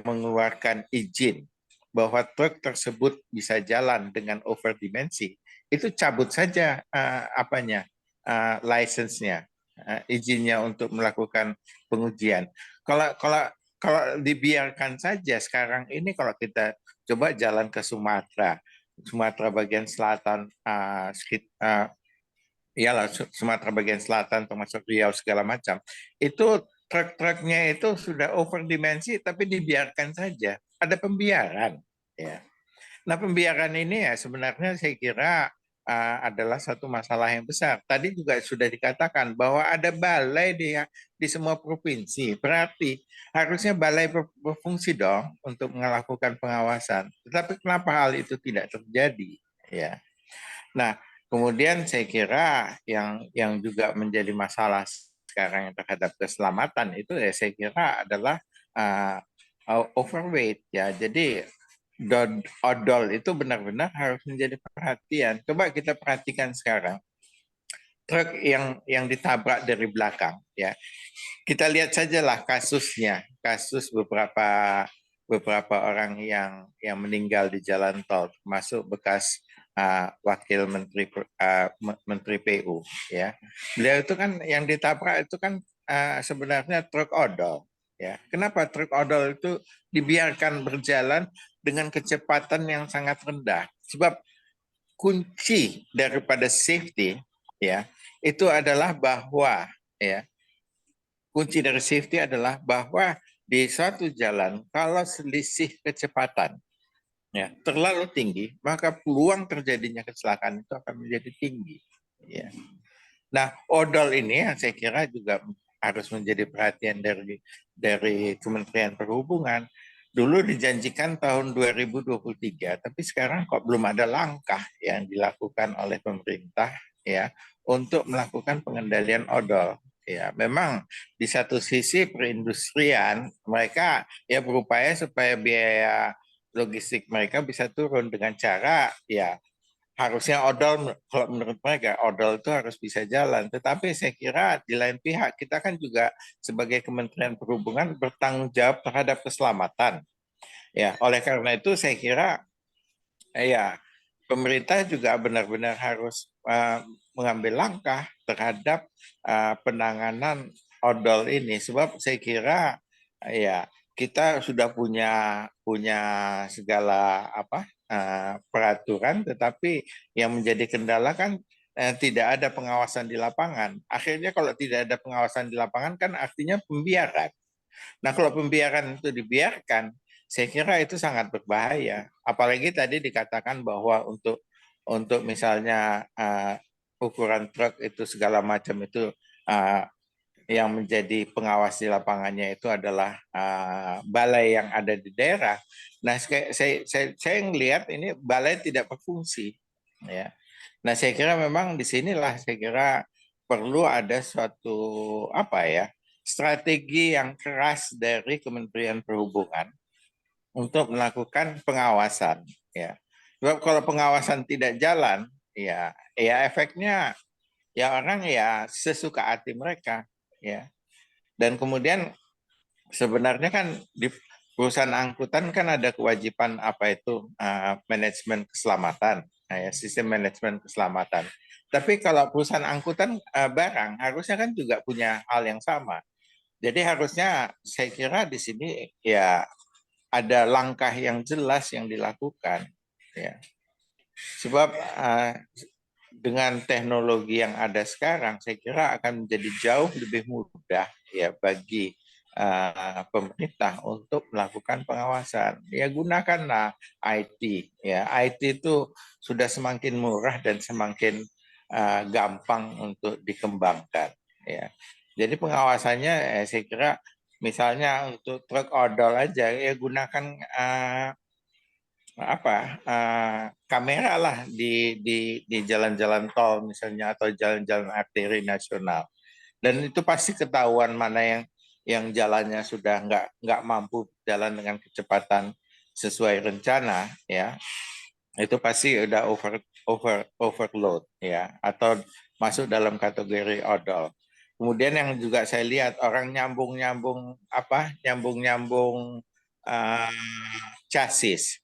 mengeluarkan izin bahwa truk tersebut bisa jalan dengan overdimensi, itu cabut saja license-nya, izinnya untuk melakukan pengujian. Kalau kalau kalau dibiarkan saja sekarang ini, kalau kita coba jalan ke Sumatera bagian selatan, iyalah Sumatera bagian selatan termasuk Riau segala macam, itu truk-truknya itu sudah overdimensi tapi dibiarkan saja, ada pembiaran ya. Nah, pembiaran ini ya sebenarnya saya kira adalah satu masalah yang besar. Tadi juga sudah dikatakan bahwa ada balai di semua provinsi, berarti harusnya balai berfungsi dong untuk melakukan pengawasan. Tetapi kenapa hal itu tidak terjadi ya? Nah, kemudian saya kira yang juga menjadi masalah sekarang yang terhadap keselamatan itu ya saya kira adalah overweight ya. Jadi odol itu benar-benar harus menjadi perhatian. Coba kita perhatikan sekarang truk yang ditabrak dari belakang ya. Kita lihat sajalah kasusnya, kasus beberapa orang yang meninggal di jalan tol, termasuk bekas wakil menteri PU ya. Beliau itu kan yang ditabrak itu kan sebenarnya truk odol ya. Kenapa truk odol itu dibiarkan berjalan dengan kecepatan yang sangat rendah? Sebab kunci daripada safety ya itu adalah bahwa ya, kunci dari safety adalah bahwa di suatu jalan kalau selisih kecepatan ya terlalu tinggi, maka peluang terjadinya kecelakaan itu akan menjadi tinggi ya. Nah, odol ini yang saya kira juga harus menjadi perhatian dari Kementerian Perhubungan. Dulu dijanjikan tahun 2023, tapi sekarang kok belum ada langkah yang dilakukan oleh pemerintah ya untuk melakukan pengendalian odol. Ya, memang di satu sisi perindustrian mereka ya berupaya supaya biaya logistik mereka bisa turun dengan cara ya harusnya odol, kalau menurut mereka odol itu harus bisa jalan. Tetapi saya kira di lain pihak kita kan juga sebagai Kementerian Perhubungan bertanggung jawab terhadap keselamatan. Ya, oleh karena itu saya kira ya pemerintah juga benar-benar harus mengambil langkah terhadap penanganan odol ini. Sebab saya kira ya kita sudah punya segala peraturan, tetapi yang menjadi kendala kan tidak ada pengawasan di lapangan. Akhirnya kalau tidak ada pengawasan di lapangan kan artinya pembiaran. Nah, kalau pembiaran itu dibiarkan, saya kira itu sangat berbahaya. Apalagi tadi dikatakan bahwa untuk misalnya ukuran truk itu segala macam itu yang menjadi pengawas di lapangannya itu adalah balai yang ada di daerah. Nah, saya melihat ini balai tidak berfungsi. Ya. Nah, saya kira memang di sinilah saya kira perlu ada suatu strategi yang keras dari Kementerian Perhubungan untuk melakukan pengawasan. Ya. Sebab kalau pengawasan tidak jalan, ya efeknya ya orang ya sesuka hati mereka. Ya. Dan kemudian sebenarnya kan di perusahaan angkutan kan ada kewajiban manajemen keselamatan, sistem manajemen keselamatan. Tapi kalau perusahaan angkutan barang harusnya kan juga punya hal yang sama. Jadi harusnya saya kira di sini ya ada langkah yang jelas yang dilakukan. Ya. Sebab dengan teknologi yang ada sekarang, saya kira akan menjadi jauh lebih mudah ya bagi pemerintah untuk melakukan pengawasan. Ya gunakanlah IT. Ya IT itu sudah semakin murah dan semakin gampang untuk dikembangkan. Ya. Jadi pengawasannya saya kira Misalnya untuk truk odol aja ya gunakan kamera lah di jalan-jalan tol misalnya atau jalan-jalan arteri nasional. Dan itu pasti ketahuan mana yang jalannya sudah nggak mampu jalan dengan kecepatan sesuai rencana, ya. Itu pasti udah overload, ya, atau masuk dalam kategori odol. Kemudian yang juga saya lihat orang nyambung chassis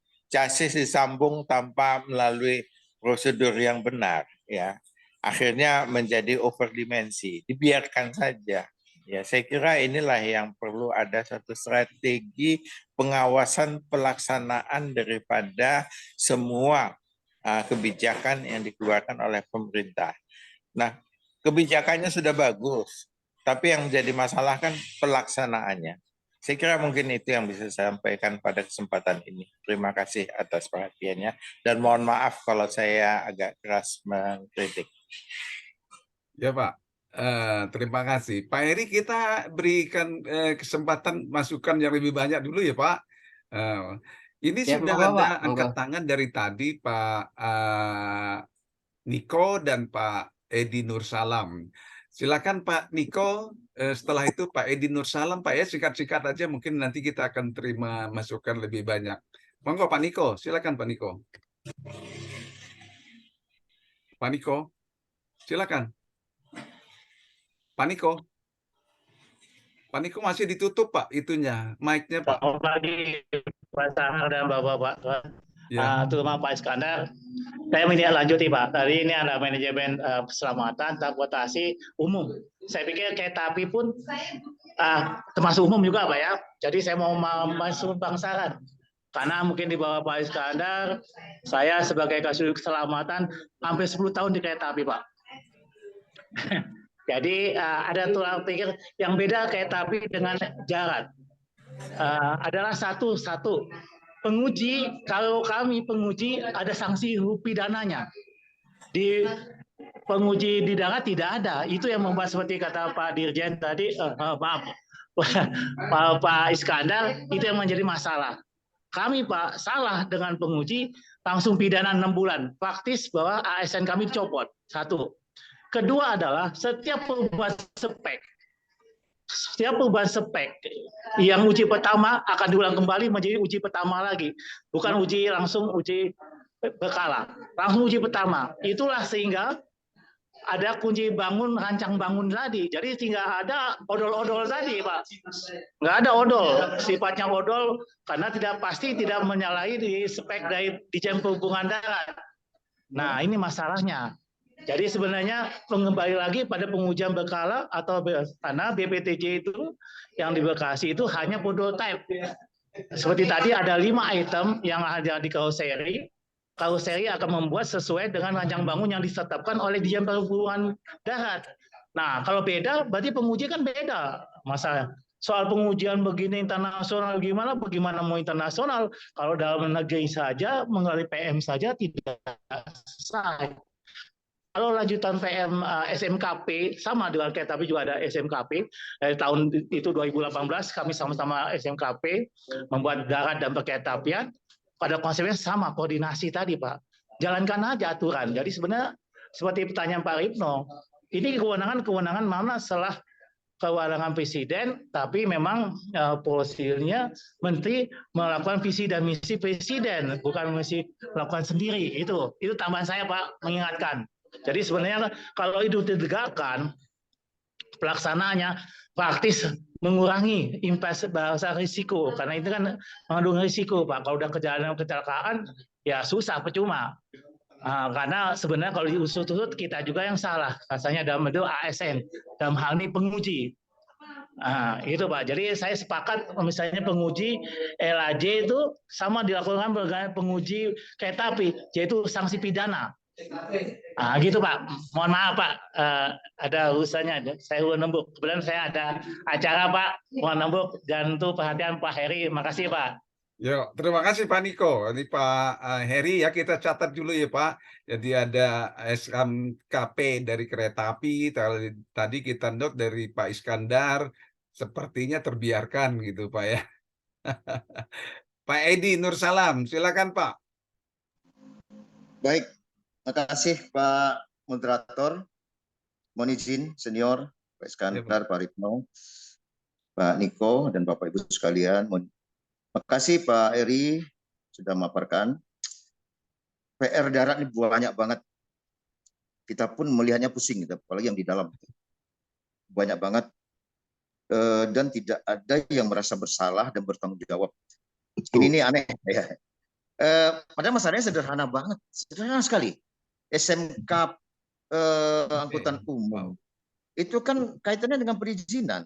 disambung tanpa melalui prosedur yang benar, ya. Akhirnya menjadi overdimensi, dibiarkan saja. Ya, saya kira inilah yang perlu ada satu strategi pengawasan pelaksanaan daripada semua kebijakan yang dikeluarkan oleh pemerintah. Nah, kebijakannya sudah bagus, tapi yang menjadi masalah kan pelaksanaannya. Saya kira mungkin itu yang bisa saya sampaikan pada kesempatan ini. Terima kasih atas perhatiannya dan mohon maaf kalau saya agak keras mengkritik. Ya Pak, terima kasih. Pak Heri, kita berikan kesempatan masukan yang lebih banyak dulu ya Pak. Ini Ya, sudah monggo, ada Pak. angkat Monggo. tangan dari tadi Pak Niko dan Pak Edi Nursalam. Silakan Pak Niko, setelah itu Pak Edi Nursalam, Pak ya, singkat-singkat aja, mungkin nanti kita akan terima masukan lebih banyak. Monggo Pak Niko, silakan Pak Niko. Pak Niko, silakan. Pak Niko. Pak Niko masih ditutup Pak itunya, mic-nya Pak. Selamat pagi Pak Sahar dan Bapak-Bapak. Ya. Terutama Pak Iskandar. Saya menindaklanjuti Pak. Tadi ini ada manajemen keselamatan, transportasi umum. Saya pikir kereta api pun termasuk umum juga Pak ya. Jadi saya mau masuk bangsaran. Karena mungkin di bawah Pak Iskandar, saya sebagai kasih keselamatan hampir 10 tahun di kereta api Pak. Jadi ada tulang pikir yang beda kereta api dengan jalan. Adalah satu penguji, kalau kami penguji ada sanksi pidananya. Di penguji di darat tidak ada. Itu yang membuat seperti kata Pak Dirjen tadi, maaf, Pak Iskandar, itu yang menjadi masalah. Kami Pak salah dengan penguji, langsung pidana 6 bulan. Praktis bahwa ASN kami dicopot. Satu. Kedua adalah setiap perubahan spek yang uji pertama akan diulang kembali menjadi uji pertama lagi, bukan uji langsung uji berkala, langsung uji pertama. Itulah sehingga ada kunci bangun, rancang bangun tadi. Jadi tinggal ada odol-odol tadi Pak. Nggak ada odol, sifatnya odol karena tidak menyalahi di spek dari Ditjen Perhubungan Darat. Nah ini masalahnya. Jadi sebenarnya kembali lagi pada pengujian berkala atau karena BPTJ itu yang di Bekasi itu hanya prototype. Seperti tadi ada 5 item yang ada di karoseri. Karoseri akan membuat sesuai dengan rancang bangun yang ditetapkan oleh Ditjen Perhubungan Darat. Nah, kalau beda berarti penguji kan beda. Masalah soal pengujian begini internasional bagaimana mau internasional kalau dalam negeri saja melalui PM saja tidak selesai. Kalau lanjutan PM SMKP sama dengan kereta api juga ada SMKP dari tahun itu 2018 kami sama-sama SMKP membuat darat dan perkereta apian pada konsepnya sama koordinasi tadi Pak, jalankan aja aturan. Jadi sebenarnya seperti pertanyaan Pak Ripno, ini kewenangan mana setelah kewenangan presiden, tapi memang posisinya menteri melakukan visi dan misi presiden, bukan misi melakukan sendiri. Itu tambahan saya Pak, mengingatkan. Jadi sebenarnya kalau itu ditegakkan, pelaksanaannya praktis mengurangi bahasa risiko, karena itu kan mengandung risiko Pak. Kalau udah kecelakaan, ya susah, percuma. Karena sebenarnya kalau diusut-usut kita juga yang salah, rasanya dalam bentuk ASN, dalam hal ini penguji. Itu Pak. Jadi saya sepakat misalnya penguji LAJ itu sama dilakukan dengan penguji kereta api, yaitu sanksi pidana. Gitu Pak. Mohon maaf Pak, ada urusannya. Saya nembuk. Kebetulan saya ada acara Pak. Mohon nembuk dan untuk perhatian Pak Heri. Makasih Pak. Yo, terima kasih Pak Niko. Ini Pak Heri ya, kita catat dulu ya Pak. Jadi ada SMKP dari kereta api. Tadi kita note dari Pak Iskandar sepertinya terbiarkan gitu Pak ya. Pak Edi Nursalam, silakan Pak. Baik, terima kasih Pak Moderator. Mohon izin senior, Pak Ya, Iskandar, Pak Ripno, Pak Niko, dan Bapak Ibu sekalian. Terima kasih Pak Eri sudah memaparkan. PR darat ini banyak banget. Kita pun melihatnya pusing, gitu, apalagi yang di dalam. Banyak banget. Dan tidak ada yang merasa bersalah dan bertanggung jawab. Ini aneh ya. Padahal masalahnya sederhana banget. Sederhana sekali. SMK angkutan umum. Itu kan kaitannya dengan perizinan.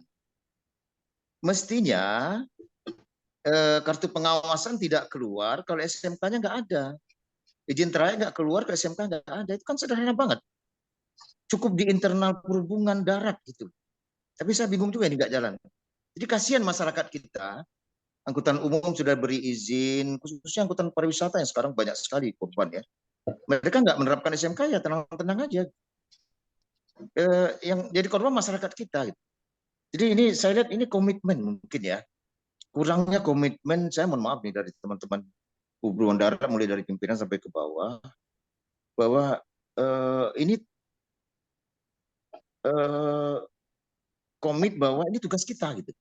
Mestinya kartu pengawasan tidak keluar kalau SMK-nya nggak ada. Izin trayek nggak keluar kalau SMK nggak ada. Itu kan sederhana banget. Cukup di internal perhubungan darat gitu. Tapi saya bingung juga ini nggak jalan. Jadi kasihan masyarakat kita. Angkutan umum sudah beri izin, khususnya angkutan pariwisata yang sekarang banyak sekali korban ya. Mereka nggak menerapkan SMK ya tenang-tenang aja. Yang jadi korban masyarakat kita. Gitu. Jadi ini saya lihat ini komitmen mungkin ya. Kurangnya komitmen, saya mohon maaf nih dari teman-teman hubungan darat mulai dari pimpinan sampai ke bawah, bahwa ini komit bahwa ini tugas kita gitu.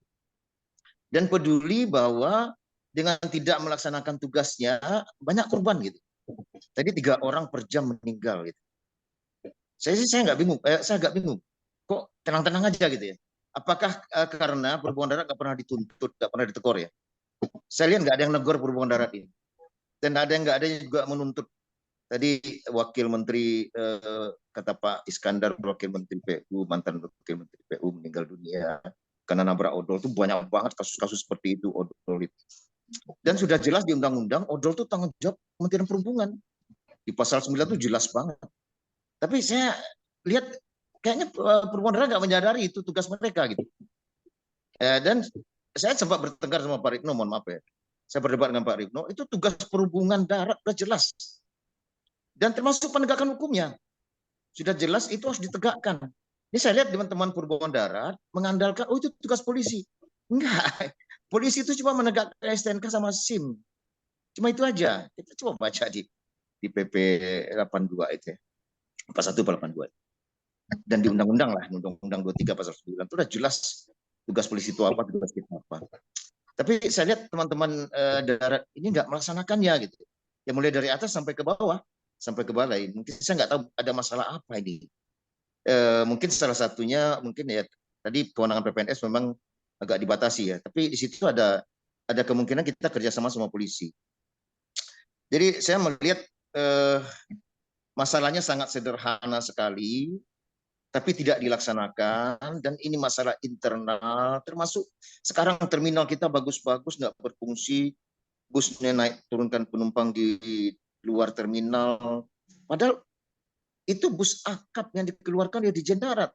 Dan peduli bahwa dengan tidak melaksanakan tugasnya banyak korban gitu. Tadi 3 orang per jam meninggal gitu. Saya nggak bingung, saya agak bingung. Kok tenang-tenang aja gitu ya? Apakah karena perhubungan darat nggak pernah dituntut, nggak pernah ditegur ya? Saya lihat nggak ada yang negor perhubungan darat ini. Dan nggak ada yang juga menuntut. Tadi Wakil Menteri, kata Pak Iskandar, Wakil Menteri PU, mantan Wakil Menteri PU meninggal dunia. Karena nabrak odol itu banyak banget kasus-kasus seperti itu, odol itu. Dan sudah jelas di undang-undang, odol itu tanggung jawab Kementerian Perhubungan. Di pasal 9 itu jelas banget. Tapi saya lihat kayaknya perhubungan darat nggak menyadari itu tugas mereka gitu. Dan saya sempat bertengkar sama Pak Ripno, mohon maaf ya. Saya berdebat dengan Pak Ripno, itu tugas perhubungan darat sudah jelas. Dan termasuk penegakan hukumnya. Sudah jelas itu harus ditegakkan. Ini saya lihat teman-teman perhubungan darat mengandalkan, oh itu tugas polisi. Enggak. Polisi itu cuma menegakkan STNK sama SIM. Cuma itu aja. Kita coba baca di PP 82 itu ya. 4182. Dan di undang-undang lah, undang-undang 23 pasal 9 itu sudah jelas tugas polisi itu apa, tugas kita apa. Tapi saya lihat teman-teman darat ini nggak melaksanakannya gitu. Ya mulai dari atas sampai ke bawah, sampai ke balai. Mungkin saya nggak tahu ada masalah apa ini. Mungkin salah satunya mungkin ya tadi kewenangan PPNS memang agak dibatasi ya. Tapi di situ ada kemungkinan kita kerjasama sama polisi. Jadi saya melihat masalahnya sangat sederhana sekali, tapi tidak dilaksanakan, dan ini masalah internal, termasuk sekarang terminal kita bagus-bagus nggak berfungsi, busnya naik turunkan penumpang di luar terminal, padahal itu bus akap yang dikeluarkan ya di Dirjen Darat.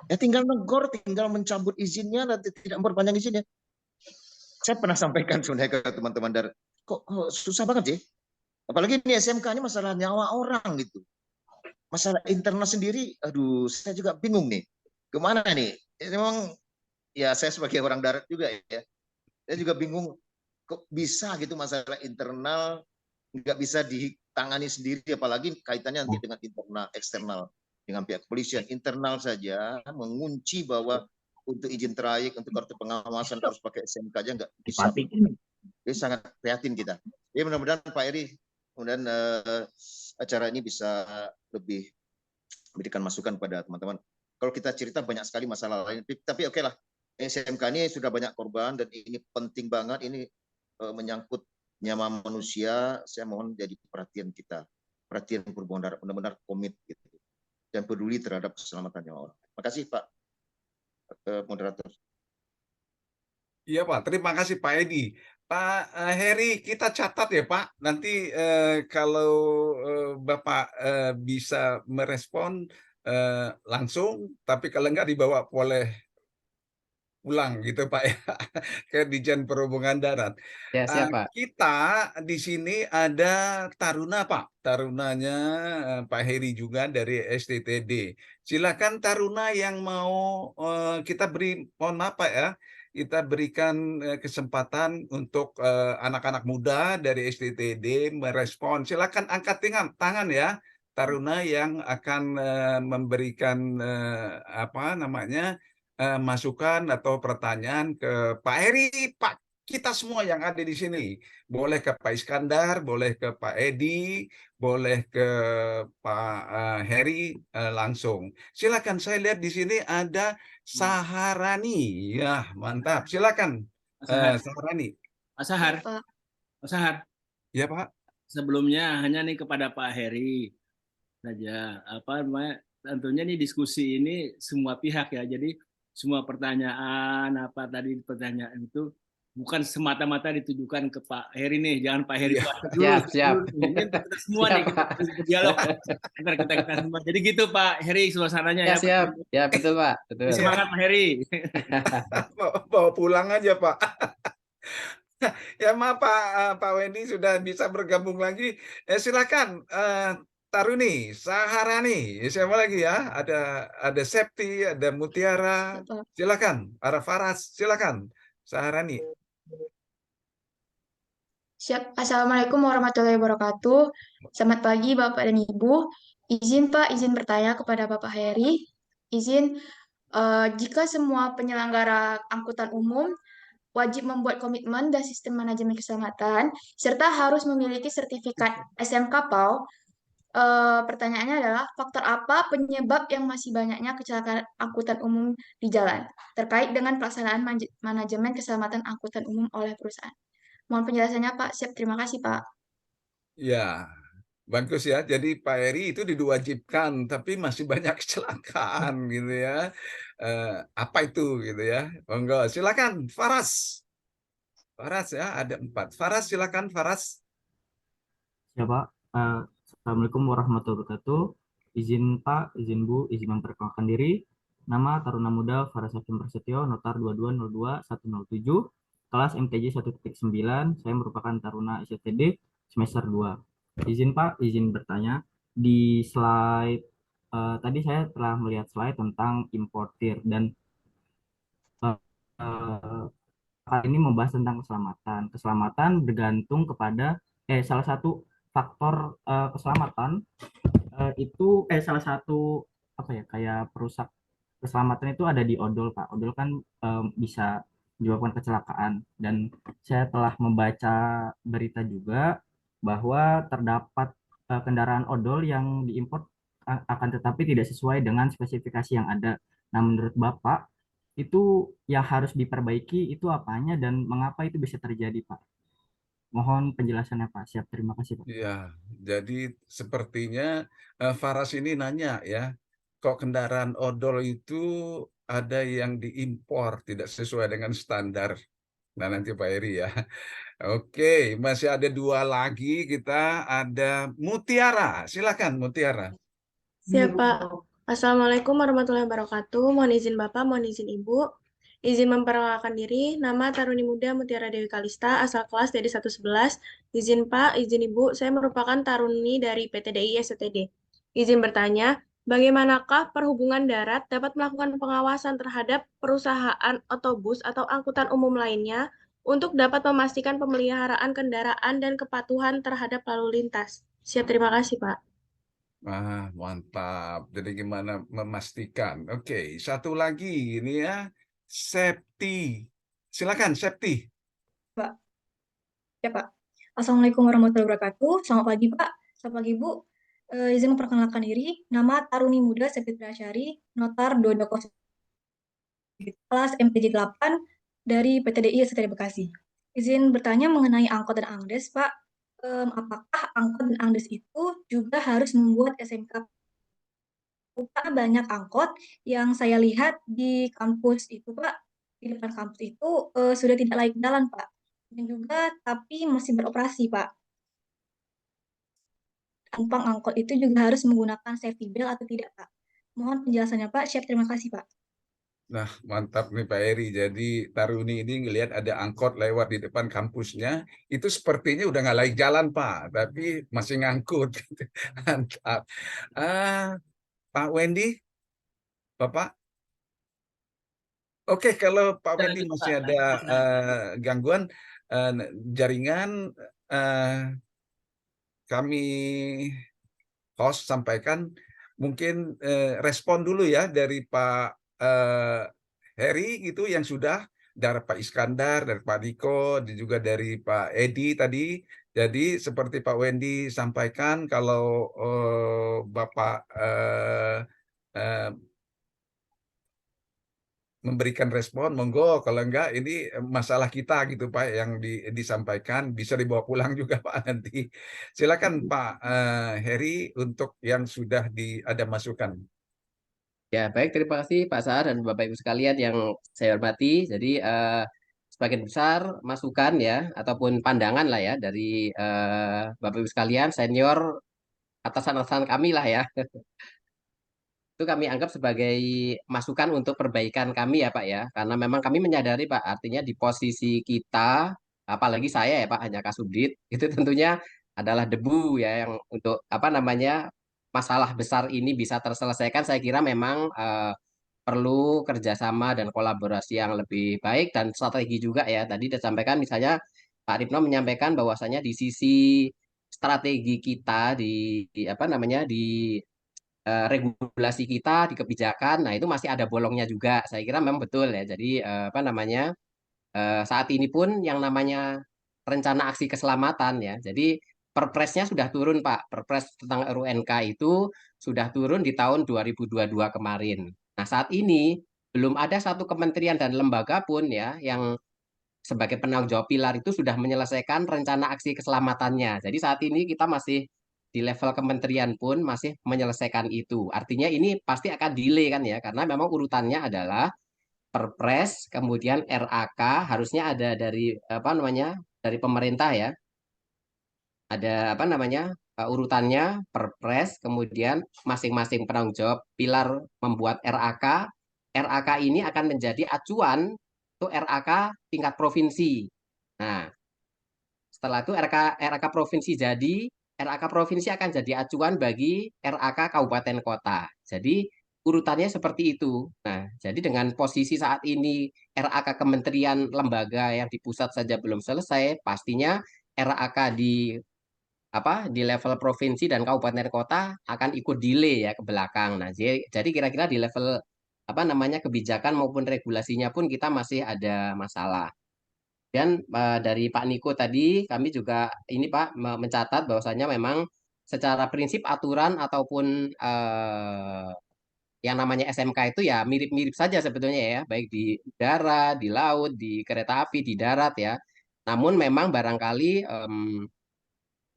Ya tinggal negor, tinggal mencabut izinnya, dan tidak memperpanjang izinnya. Saya pernah sampaikan sebenarnya ke teman-teman darat, kok susah banget ya, apalagi ini SMK ini masalah nyawa orang gitu. Masalah internal sendiri, aduh, saya juga bingung nih. Kemana nih? Memang ya saya sebagai orang darat juga ya. Saya juga bingung kok bisa gitu masalah internal nggak bisa ditangani sendiri, apalagi kaitannya nanti dengan internal eksternal dengan pihak kepolisian. Internal saja mengunci bahwa untuk izin trayek, untuk kartu pengawasan harus pakai SMK aja nggak bisa. Jadi sangat prihatin kita. Ya mudah-mudahan Pak Eri, kemudian acara ini bisa lebih memberikan masukan pada teman-teman. Kalau kita cerita banyak sekali masalah lain, tapi oke lah. SMK ini sudah banyak korban dan ini penting banget. Ini menyangkut nyawa manusia. Saya mohon jadi perhatian kita, perhatian perhubungan darat, benar-benar komit gitu dan peduli terhadap keselamatan nyawa orang. Terima kasih Pak Moderator. Iya Pak, terima kasih Pak Edi. Pak Heri, kita catat ya Pak, nanti kalau Bapak bisa merespon langsung, tapi kalau enggak dibawa oleh ulang gitu Pak ya, ke Ditjen Perhubungan Darat. Ya, siap, Pak. Kita di sini ada Taruna Pak, Tarunanya Pak Heri juga dari STTD. Silakan Taruna yang mau kita beri, mohon maaf Pak ya, kita berikan kesempatan untuk anak-anak muda dari STTD merespon. Silakan angkat tangan ya, Taruna yang akan memberikan apa namanya, masukan atau pertanyaan ke Pak Heri, Pak, kita semua yang ada di sini. Boleh ke Pak Iskandar, boleh ke Pak Edi, boleh ke Pak Heri langsung. Silakan, saya lihat di sini ada Saharani. Ya, mantap. Silakan, Saharani. Pak Sahar, Pak. Pak Sahar, Ya, Pak. sebelumnya hanya nih kepada Pak Heri saja. Apa namanya? Tentunya nih diskusi ini semua pihak ya. Jadi semua pertanyaan apa tadi pertanyaan itu bukan semata-mata ditujukan ke Pak Heri nih. Jangan Pak Heri Iya. kuasa dulu. Siap. Ini untuk kita semua Siap, nih kita Pak. berdialog antar kita semua. Jadi gitu Pak Heri suasananya Ya, ya. siap. Ya, betul, Pak. Betul. Semangat Pak Heri. Bawa pulang aja, Pak. Ya maaf Pak Wendy sudah bisa bergabung lagi. Silakan Taruni, Saharani, siapa lagi ya? Ada Septi, ada Mutiara. Silakan, para Faras, silakan. Saharani. Siap. Assalamualaikum warahmatullahi wabarakatuh. Selamat pagi Bapak dan Ibu. Izin Pak, izin bertanya kepada Bapak Heri. Izin, jika semua penyelenggara angkutan umum wajib membuat komitmen dan sistem manajemen keselamatan, serta harus memiliki sertifikat SMK PAU, pertanyaannya adalah faktor apa penyebab yang masih banyaknya kecelakaan angkutan umum di jalan terkait dengan pelaksanaan manajemen keselamatan angkutan umum oleh perusahaan. Mohon penjelasannya Pak. Siap, terima kasih Pak. Ya, bagus ya. Jadi Pak Heri itu diwajibkan, tapi masih banyak kecelakaan gitu ya. Apa itu gitu ya? Monggo, silakan Faras. Faras ya, ada 4. Faras, silakan Faras. Ya Pak, Assalamualaikum warahmatullahi wabarakatuh. Izin Pak, izin Bu, izin memperkenalkan diri. Nama Taruna Muda Faras Hakim Prasetyo, Notar 2202-107, kelas MTJ 1.9. Saya merupakan Taruna STTD semester 2. Izin Pak, izin bertanya. Di slide tadi saya telah melihat slide tentang importir dan kali ini membahas tentang keselamatan. Keselamatan bergantung kepada salah satu faktor keselamatan itu salah satu apa ya kayak perusak keselamatan itu ada di odol Pak. Odol kan bisa menyebabkan kecelakaan dan saya telah membaca berita juga bahwa terdapat kendaraan odol yang diimpor akan tetapi tidak sesuai dengan spesifikasi yang ada. Nah, menurut Bapak itu yang harus diperbaiki itu apanya dan mengapa itu bisa terjadi, Pak? Mohon penjelasannya, Pak. Siap, terima kasih, Pak. Ya, jadi sepertinya Faras ini nanya ya, kok kendaraan odol itu ada yang diimpor tidak sesuai dengan standar. Nah, nanti Pak Heri ya. Oke, masih ada 2 lagi, kita ada Mutiara. Silakan Mutiara. Siap, Pak. Assalamualaikum warahmatullahi wabarakatuh. Mohon izin Bapak, mohon izin Ibu. Izin memperkenalkan diri, nama Taruni Muda Mutiara Dewi Kalista, asal kelas dari 111. Izin Pak, izin Ibu, saya merupakan Taruni dari PTDI STTD. Izin bertanya, bagaimanakah perhubungan darat dapat melakukan pengawasan terhadap perusahaan otobus atau angkutan umum lainnya untuk dapat memastikan pemeliharaan kendaraan dan kepatuhan terhadap lalu lintas? Siap, terima kasih Pak. Mantap. Jadi gimana memastikan? Oke, satu lagi ini ya, Septi. Silakan Septi. Pak. Ya Pak. Assalamualaikum warahmatullahi wabarakatuh. Selamat pagi Pak. Selamat pagi Bu. Izin memperkenalkan diri. Nama Taruni Muda Septi Prasyari, Notar 220 kelas MTJ 8 dari PTDI STTD Bekasi. Izin bertanya mengenai angkot dan angdes Pak. Apakah angkot dan angdes itu juga harus membuat SMK? Pak, banyak angkot yang saya lihat di kampus itu Pak, di depan kampus itu sudah tidak layak jalan Pak. Dan juga tapi masih beroperasi Pak. Penumpang angkot itu juga harus menggunakan safety belt atau tidak Pak? Mohon penjelasannya Pak. Siap, terima kasih Pak. Nah, mantap nih Pak Eri. Jadi Taruni ini ngelihat ada angkot lewat di depan kampusnya, itu sepertinya udah nggak lagi jalan Pak, tapi masih ngangkut. Mantap. Ah, Pak Wendy, Bapak. Oke, kalau Pak Kita Wendy lanjut, masih Pak. ada gangguan eh, jaringan, eh, kami host sampaikan mungkin respon dulu ya dari Pak eh, Heri gitu yang sudah, dari Pak Iskandar, dari Pak Diko, dan juga dari Pak Edi tadi. Jadi seperti Pak Wendy sampaikan, kalau Bapak eh, memberikan respon, monggo. Kalau enggak, ini masalah kita gitu Pak, yang disampaikan bisa dibawa pulang juga Pak nanti. Silakan Pak Heri untuk yang sudah ada masukan. Ya, baik, terima kasih Pak Sar dan Bapak Ibu sekalian yang saya hormati. Jadi, sebagian besar masukan ya, ataupun pandangan lah ya dari Bapak Ibu sekalian, senior, atasan-atasan kami lah ya, itu kami anggap sebagai masukan untuk perbaikan kami ya Pak ya. Karena memang kami menyadari Pak, artinya di posisi kita, apalagi saya ya Pak, hanya Kasubdit, itu tentunya adalah debu ya, yang untuk apa namanya, masalah besar ini bisa terselesaikan, saya kira memang perlu kerjasama dan kolaborasi yang lebih baik dan strategi juga ya. Tadi disampaikan misalnya Pak Ripno menyampaikan bahwasanya di sisi strategi kita di apa namanya, di regulasi kita, di kebijakan, nah itu masih ada bolongnya juga. Saya kira memang betul ya. Jadi apa namanya, saat ini pun yang namanya rencana aksi keselamatan ya. Jadi Perpresnya sudah turun Pak. Perpres tentang RUNK itu sudah turun di tahun 2022 kemarin. Nah, saat ini belum ada satu kementerian dan lembaga pun ya yang sebagai penanggung jawab pilar itu sudah menyelesaikan rencana aksi keselamatannya. Jadi saat ini kita masih di level kementerian pun masih menyelesaikan itu. Artinya ini pasti akan delay kan ya, karena memang urutannya adalah Perpres, kemudian RAK, harusnya ada dari apa namanya, dari pemerintah ya, ada apa namanya, urutannya Perpres, kemudian masing-masing penanggung jawab pilar membuat RAK. RAK ini akan menjadi acuan untuk RAK tingkat provinsi. Nah, setelah itu RAK provinsi jadi, RAK provinsi akan jadi acuan bagi RAK kabupaten kota. Jadi urutannya seperti itu. Nah, jadi dengan posisi saat ini RAK kementerian lembaga yang di pusat saja belum selesai, pastinya RAK di apa, di level provinsi dan kabupaten kota akan ikut delay ya ke belakang. Nah, jadi kira-kira di level apa namanya, kebijakan maupun regulasinya pun kita masih ada masalah. Dan dari Pak Niko tadi kami juga ini Pak mencatat bahwasanya memang secara prinsip aturan ataupun yang namanya SMK itu ya mirip-mirip saja sebetulnya ya, baik di udara, di laut, di kereta api, di darat ya. Namun memang barangkali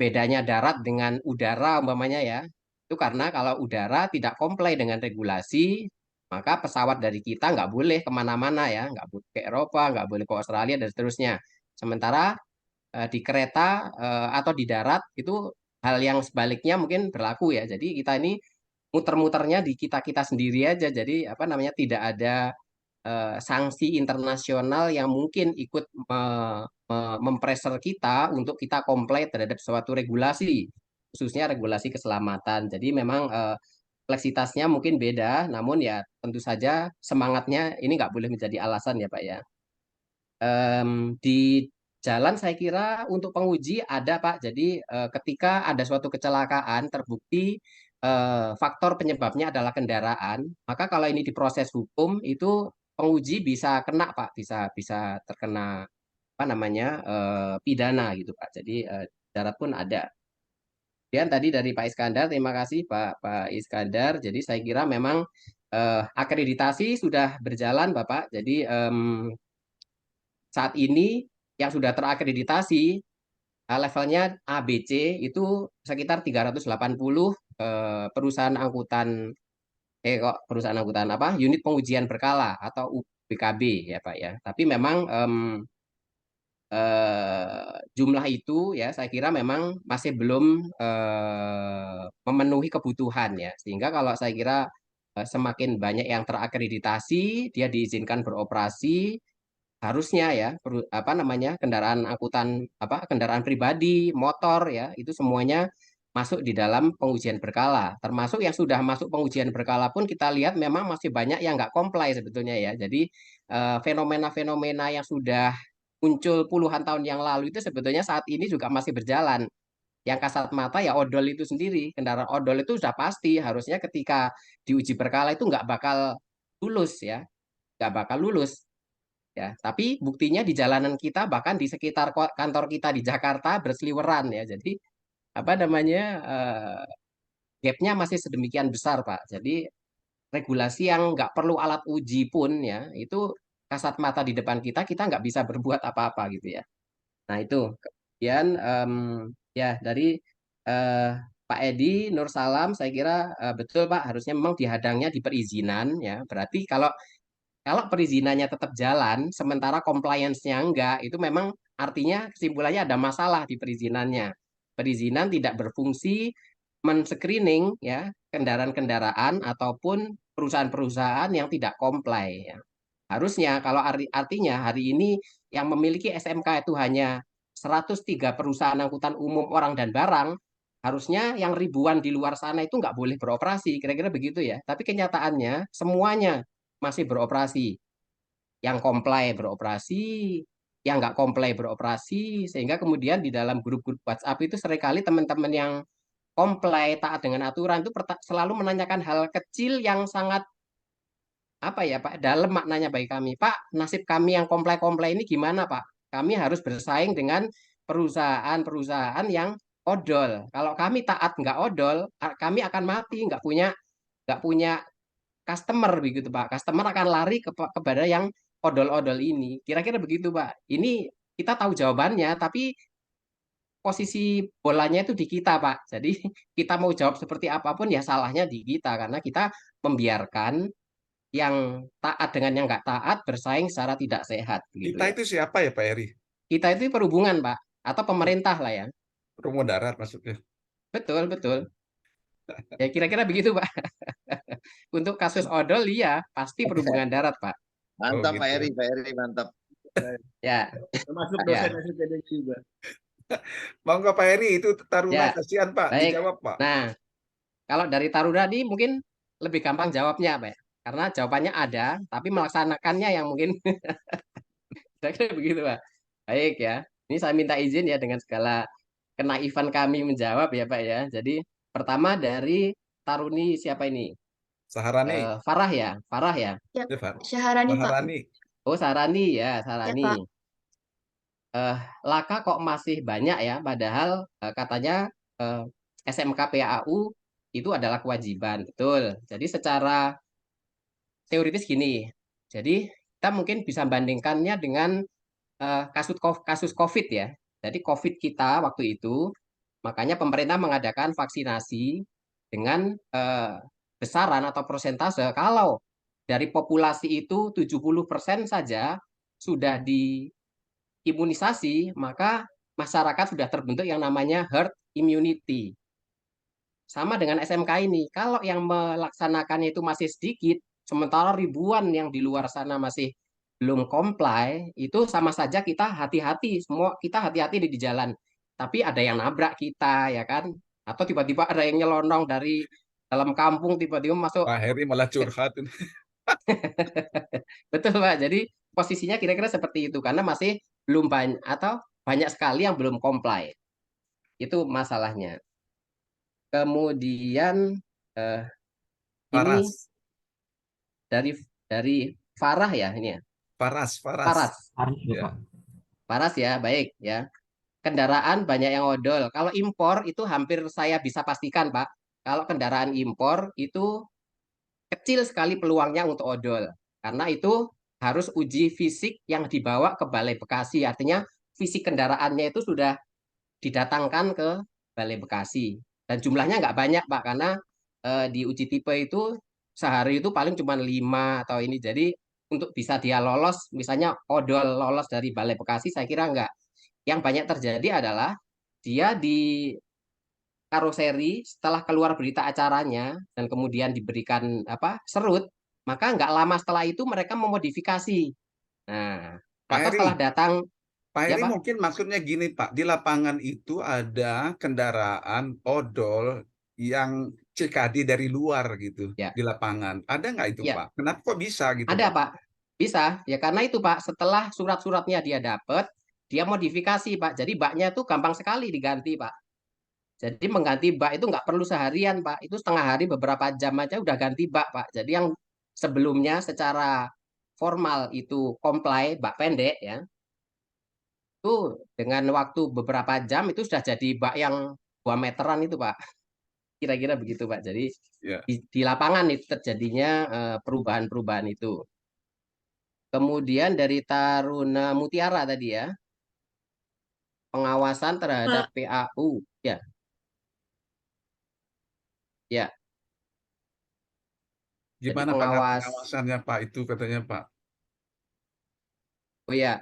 bedanya darat dengan udara umpamanya ya, itu karena kalau udara tidak comply dengan regulasi, maka pesawat dari kita nggak boleh kemana-mana ya, nggak boleh ke Eropa, nggak boleh ke Australia dan seterusnya. Sementara di kereta atau di darat itu hal yang sebaliknya mungkin berlaku ya. Jadi kita ini muter-muternya di kita-kita sendiri aja. Jadi apa namanya, tidak ada sanksi internasional yang mungkin ikut mempressure kita untuk kita comply terhadap suatu regulasi, khususnya regulasi keselamatan. Jadi memang kompleksitasnya mungkin beda, namun ya tentu saja semangatnya ini nggak boleh menjadi alasan ya Pak ya. Di jalan saya kira untuk penguji ada Pak. Jadi ketika ada suatu kecelakaan terbukti faktor penyebabnya adalah kendaraan, maka kalau ini diproses hukum itu penguji bisa kena Pak, bisa bisa terkena apa namanya, pidana gitu Pak. Jadi darat pun ada. Kemudian tadi dari Pak Iskandar, terima kasih Pak Iskandar. Jadi saya kira memang akreditasi sudah berjalan Bapak. Jadi saat ini yang sudah terakreditasi levelnya ABC itu sekitar 380 perusahaan angkutan, kok perusahaan angkutan apa, unit pengujian berkala atau UPKB ya Pak ya. Tapi memang jumlah itu ya saya kira memang masih belum memenuhi kebutuhan ya. Sehingga kalau saya kira semakin banyak yang terakreditasi, dia diizinkan beroperasi, harusnya ya apa namanya kendaraan angkutan apa kendaraan pribadi, motor ya itu semuanya masuk di dalam pengujian berkala. Termasuk yang sudah masuk pengujian berkala pun kita lihat memang masih banyak yang nggak comply sebetulnya ya. Jadi fenomena-fenomena yang sudah muncul puluhan tahun yang lalu itu sebetulnya saat ini juga masih berjalan. Yang kasat mata ya odol itu sendiri. Kendaraan odol itu sudah pasti harusnya ketika diuji berkala itu nggak bakal lulus ya, nggak bakal lulus ya. Tapi buktinya di jalanan kita bahkan di sekitar kantor kita di Jakarta berseliweran ya. Jadi apa namanya gapnya masih sedemikian besar Pak. Jadi regulasi yang nggak perlu alat uji pun ya itu kasat mata di depan kita kita nggak bisa berbuat apa-apa gitu ya. Nah itu kemudian ya dari eh, Pak Edi Nur Salam saya kira betul Pak harusnya memang dihadangnya di perizinan ya. Berarti kalau kalau perizinannya tetap jalan, sementara compliance-nya enggak, itu memang artinya kesimpulannya ada masalah di perizinannya. Perizinan tidak berfungsi men-screening ya kendaraan-kendaraan ataupun perusahaan-perusahaan yang tidak comply ya. Harusnya kalau artinya hari ini yang memiliki SMK itu hanya 103 perusahaan angkutan umum orang dan barang, harusnya yang ribuan di luar sana itu nggak boleh beroperasi, kira-kira begitu ya. Tapi kenyataannya semuanya masih beroperasi. Yang comply beroperasi, yang nggak comply beroperasi, sehingga kemudian di dalam grup-grup WhatsApp itu seringkali teman-teman yang comply taat dengan aturan itu selalu menanyakan hal kecil yang sangat apa ya Pak, dalam maknanya bagi kami. Pak, nasib kami yang comply-comply ini gimana Pak? Kami harus bersaing dengan perusahaan-perusahaan yang odol. Kalau kami taat nggak odol, kami akan mati, nggak punya customer begitu Pak. Customer akan lari kepada yang odol-odol ini. Kira-kira begitu Pak. Ini kita tahu jawabannya, tapi posisi bolanya itu di kita Pak. Jadi kita mau jawab seperti apapun ya salahnya di kita karena kita membiarkan yang taat dengan yang nggak taat bersaing secara tidak sehat gitu Kita ya. itu siapa ya Pak Eri? Kita itu perhubungan Pak atau pemerintah lah ya. Romo darat maksudnya. Betul, betul. Ya kira-kira begitu Pak. Untuk kasus odol iya pasti perhubungan darat Pak. Mantap gitu. Pak Eri mantap. Ya. Termasuk Ya. dosen SPTD juga. Monggo Pak Eri itu Taruna Ya. kasihan Pak, Baik. dijawab Pak. Nah, kalau dari Taruna ini mungkin lebih gampang jawabnya Pak. Karena jawabannya ada, tapi melaksanakannya yang mungkin kira-kira begitu Pak. Baik ya. Ini saya minta izin ya dengan segala kenaifan kami menjawab ya Pak ya. Jadi pertama dari Taruni siapa ini? Saharani. Farah ya, Farah ya. Ya, Ya, Pak. Syaharani, Pak. Saharani. Oh Sarani ya, Ya, Sarani. Pak. Laka kok masih banyak ya, padahal katanya SMK PAU itu adalah kewajiban, betul. Jadi secara teoritis gini, jadi kita mungkin bisa bandingkannya dengan kasus COVID ya. Jadi COVID kita waktu itu, makanya pemerintah mengadakan vaksinasi dengan besaran atau persentase. Kalau dari populasi itu 70% saja sudah diimunisasi, maka masyarakat sudah terbentuk yang namanya herd immunity. Sama dengan SMK ini, kalau yang melaksanakannya itu masih sedikit, sementara ribuan yang di luar sana masih belum comply, itu sama saja kita hati-hati, semua kita hati-hati di jalan. Tapi ada yang nabrak kita, ya kan? Atau tiba-tiba ada yang nyelonong dari dalam kampung, tiba-tiba masuk. Pak Heri malah curhat. Betul, Pak. Jadi posisinya kira-kira seperti itu, karena masih belum banyak, atau banyak sekali yang belum comply. Itu masalahnya. Kemudian ini Paras. dari Farah ya ini ya. Paras. Paras. Ya. Paras ya, baik ya. Kendaraan banyak yang odol. Kalau impor itu hampir saya bisa pastikan, Pak. Kalau kendaraan impor itu kecil sekali peluangnya untuk odol. Karena itu harus uji fisik yang dibawa ke Balai Bekasi. Artinya fisik kendaraannya itu sudah didatangkan ke Balai Bekasi. Dan jumlahnya nggak banyak, Pak, karena di uji tipe itu sehari itu paling cuma 5 atau ini. Jadi untuk bisa dia lolos, misalnya odol lolos dari Balai Bekasi, saya kira nggak. Yang banyak terjadi adalah dia karoseri setelah keluar berita acaranya dan kemudian diberikan apa serut, maka nggak lama setelah itu mereka memodifikasi. Nah, Pak atau Heri, setelah datang, Pak ya Heri Pak, mungkin maksudnya gini Pak, di lapangan itu ada kendaraan odol yang CKD dari luar gitu ya, di lapangan. Ada nggak itu ya, Pak? Kenapa kok bisa gitu ada Pak? Pak, bisa ya karena itu Pak, setelah surat-suratnya dia dapat, dia modifikasi Pak, jadi baknya itu gampang sekali diganti Pak. Jadi mengganti bak itu nggak perlu seharian, Pak. Itu setengah hari, beberapa jam aja udah ganti bak, Pak. Jadi yang sebelumnya secara formal itu comply, bak pendek ya, itu dengan waktu beberapa jam itu sudah jadi bak yang 2 meteran itu, Pak. Kira-kira begitu, Pak. Jadi Ya. di lapangan itu terjadinya perubahan-perubahan itu. Kemudian dari Taruna Mutiara tadi ya, pengawasan terhadap Pak, PAU. Ya, ya. Jadi Gimana Pak pengawas, pengawasannya Pak itu katanya Pak? oh ya,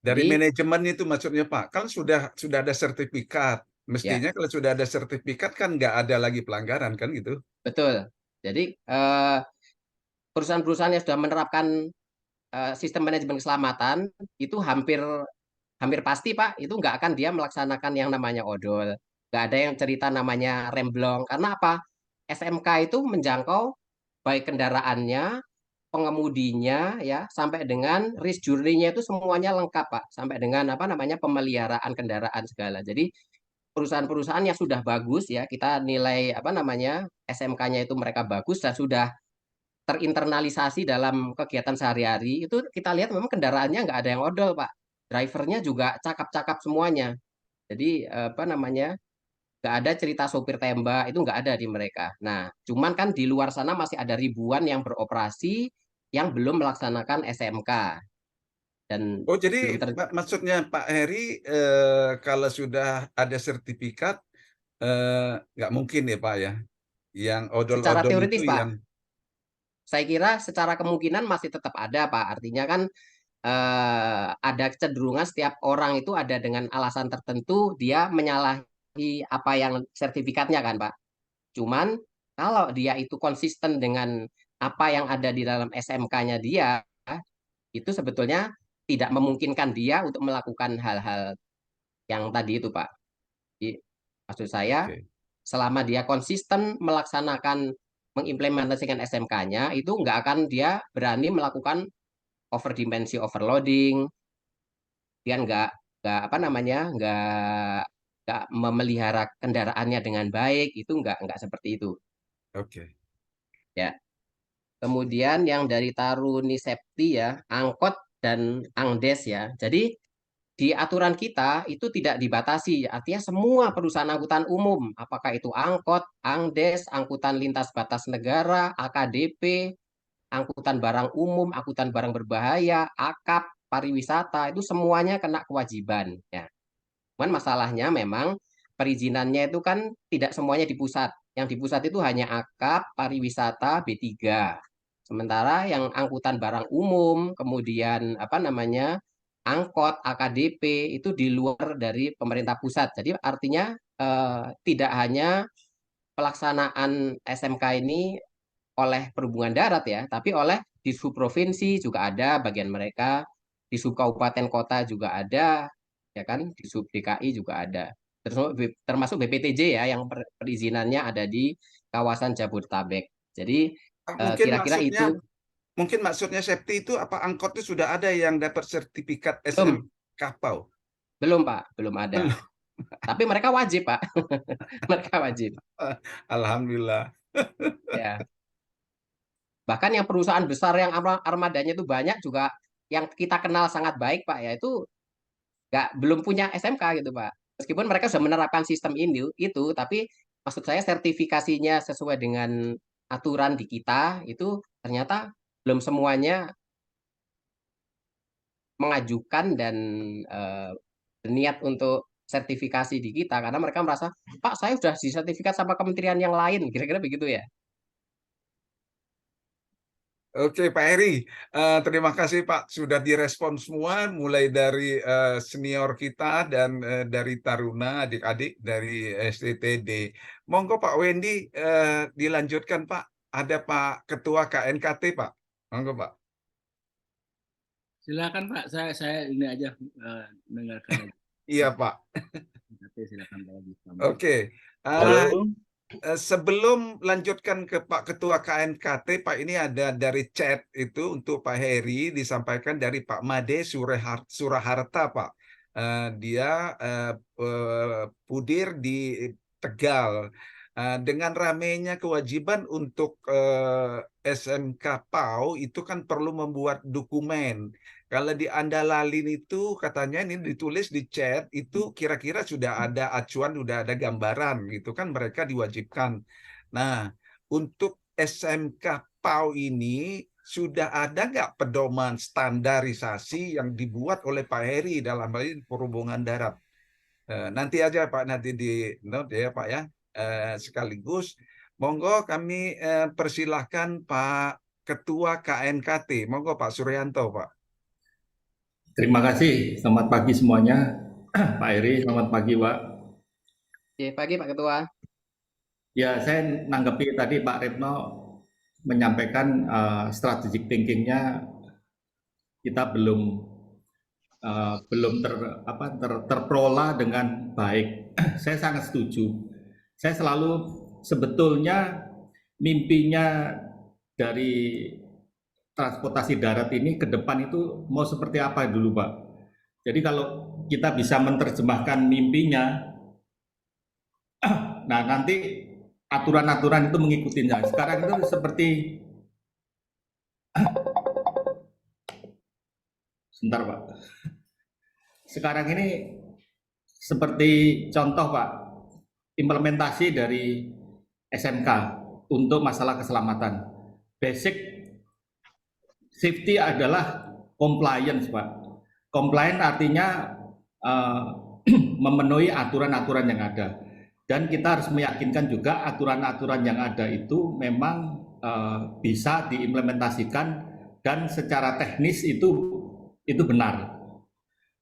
Dari jadi manajemen itu maksudnya Pak, kan sudah ada sertifikat. ya. Mestinya kalau sudah ada sertifikat kan nggak ada lagi pelanggaran kan gitu. Betul. Jadi perusahaan-perusahaan yang sudah menerapkan sistem manajemen keselamatan itu hampir hampir pasti Pak itu nggak akan dia melaksanakan yang namanya odol. Nggak ada yang cerita namanya remblong. Karena apa? SMK itu menjangkau baik kendaraannya, pengemudinya, ya sampai dengan risk journey-nya itu semuanya lengkap Pak. Sampai dengan apa namanya pemeliharaan kendaraan segala. Jadi perusahaan-perusahaan yang sudah bagus ya kita nilai apa namanya SMK-nya itu mereka bagus dan sudah terinternalisasi dalam kegiatan sehari-hari itu kita lihat memang kendaraannya nggak ada yang odol Pak, drivernya juga cakap-cakap semuanya. Jadi apa namanya nggak ada cerita sopir tembak itu nggak ada di mereka. Nah cuman kan di luar sana masih ada ribuan yang beroperasi yang belum melaksanakan SMK dan Oh, jadi belum maksudnya Pak Heri kalau sudah ada sertifikat nggak mungkin ya Pak ya, yang secara odol-odol itu teoritis Pak. yang Saya kira secara kemungkinan masih tetap ada Pak. Artinya kan ada kecenderungan setiap orang itu ada dengan alasan tertentu dia menyalahi apa yang sertifikatnya kan Pak. Cuman kalau dia itu konsisten dengan apa yang ada di dalam SMK-nya dia, itu sebetulnya tidak memungkinkan dia untuk melakukan hal-hal yang tadi itu Pak. Jadi, maksud saya oke. selama dia konsisten melaksanakan mengimplementasikan SMK-nya itu nggak akan dia berani melakukan overdimensi overloading, dia nggak apa namanya nggak memelihara kendaraannya dengan baik itu nggak seperti itu Oke. ya. Kemudian yang dari Taruni Septi ya angkot dan angdes ya, jadi di aturan kita itu tidak dibatasi artinya semua perusahaan angkutan umum apakah itu angkot, angdes, angkutan lintas batas negara, AKDP, angkutan barang umum, angkutan barang berbahaya, akap, pariwisata itu semuanya kena kewajiban ya. Cuman masalahnya memang perizinannya itu kan tidak semuanya di pusat. Yang di pusat itu hanya akap, pariwisata, B3. Sementara yang angkutan barang umum, kemudian apa namanya angkot, AKDP itu di luar dari pemerintah pusat. Jadi artinya tidak hanya pelaksanaan SMK ini oleh perhubungan darat ya, tapi oleh di sub provinsi juga ada bagian mereka, di sub kabupaten kota juga ada, ya kan, di sub DKI juga ada. Termasuk BPTJ ya yang perizinannya ada di kawasan Jabodetabek. Jadi Mungkin kira-kira maksudnya itu safety itu apa angkot itu sudah ada yang dapat sertifikat SM belum, Kapau? belum Pak, belum ada. Belum. Tapi mereka wajib Pak, mereka wajib. Alhamdulillah. Ya, bahkan yang perusahaan besar yang armadanya itu banyak juga yang kita kenal sangat baik Pak ya itu belum punya SMK gitu Pak. Meskipun mereka sudah menerapkan sistem ini itu, tapi maksud saya sertifikasinya sesuai dengan aturan di kita itu ternyata belum semuanya mengajukan dan berniat untuk sertifikasi di kita karena mereka merasa Pak saya sudah disertifikat sama kementerian yang lain kira-kira begitu ya. Oke, Pak Heri, terima kasih Pak sudah direspon semua, mulai dari senior kita dan dari Taruna, adik-adik dari STTD. Monggo Pak Wendy dilanjutkan Pak. Ada Pak Ketua KNKT Pak. Monggo Pak. Silakan Pak, saya ini aja dengarkan aja. Iya Pak. Silakan Pak Lagi. Oke. Halo. Sebelum lanjutkan ke Pak Ketua KNKT, Pak, ini ada dari chat itu untuk Pak Heri disampaikan dari Pak Made Suraharta, Pak. Dia Pudir di Tegal. Dengan ramainya kewajiban untuk SMK PAU itu kan perlu membuat dokumen. Kalau di Andalalin itu katanya ini ditulis di chat itu kira-kira sudah ada acuan, sudah ada gambaran gitu kan mereka diwajibkan. Nah, untuk SMK PAU ini sudah ada nggak pedoman standarisasi yang dibuat oleh Pak Heri dalam hal ini perhubungan darat? Nanti aja Pak, nanti di note ya Pak ya. Sekaligus, monggo kami persilahkan Pak Ketua KNKT. Monggo Pak Suryanto Pak. Terima kasih, selamat pagi semuanya. Pak Heri, selamat pagi Pak. Oke, pagi Pak Ketua. Ya, saya nanggepi tadi Pak Retno menyampaikan strategic thinking-nya kita belum terperolah dengan baik. Saya sangat setuju. Saya selalu sebetulnya mimpinya dari transportasi darat ini ke depan itu mau seperti apa dulu Pak. Jadi kalau kita bisa menerjemahkan mimpinya, nah nanti aturan-aturan itu mengikutinya. Sekarang itu seperti, sebentar Pak. Sekarang ini seperti contoh Pak, implementasi dari SMK untuk masalah keselamatan. Basic safety adalah compliance, Pak. Compliance artinya memenuhi aturan-aturan yang ada. Dan kita harus meyakinkan juga aturan-aturan yang ada itu memang bisa diimplementasikan dan secara teknis itu benar.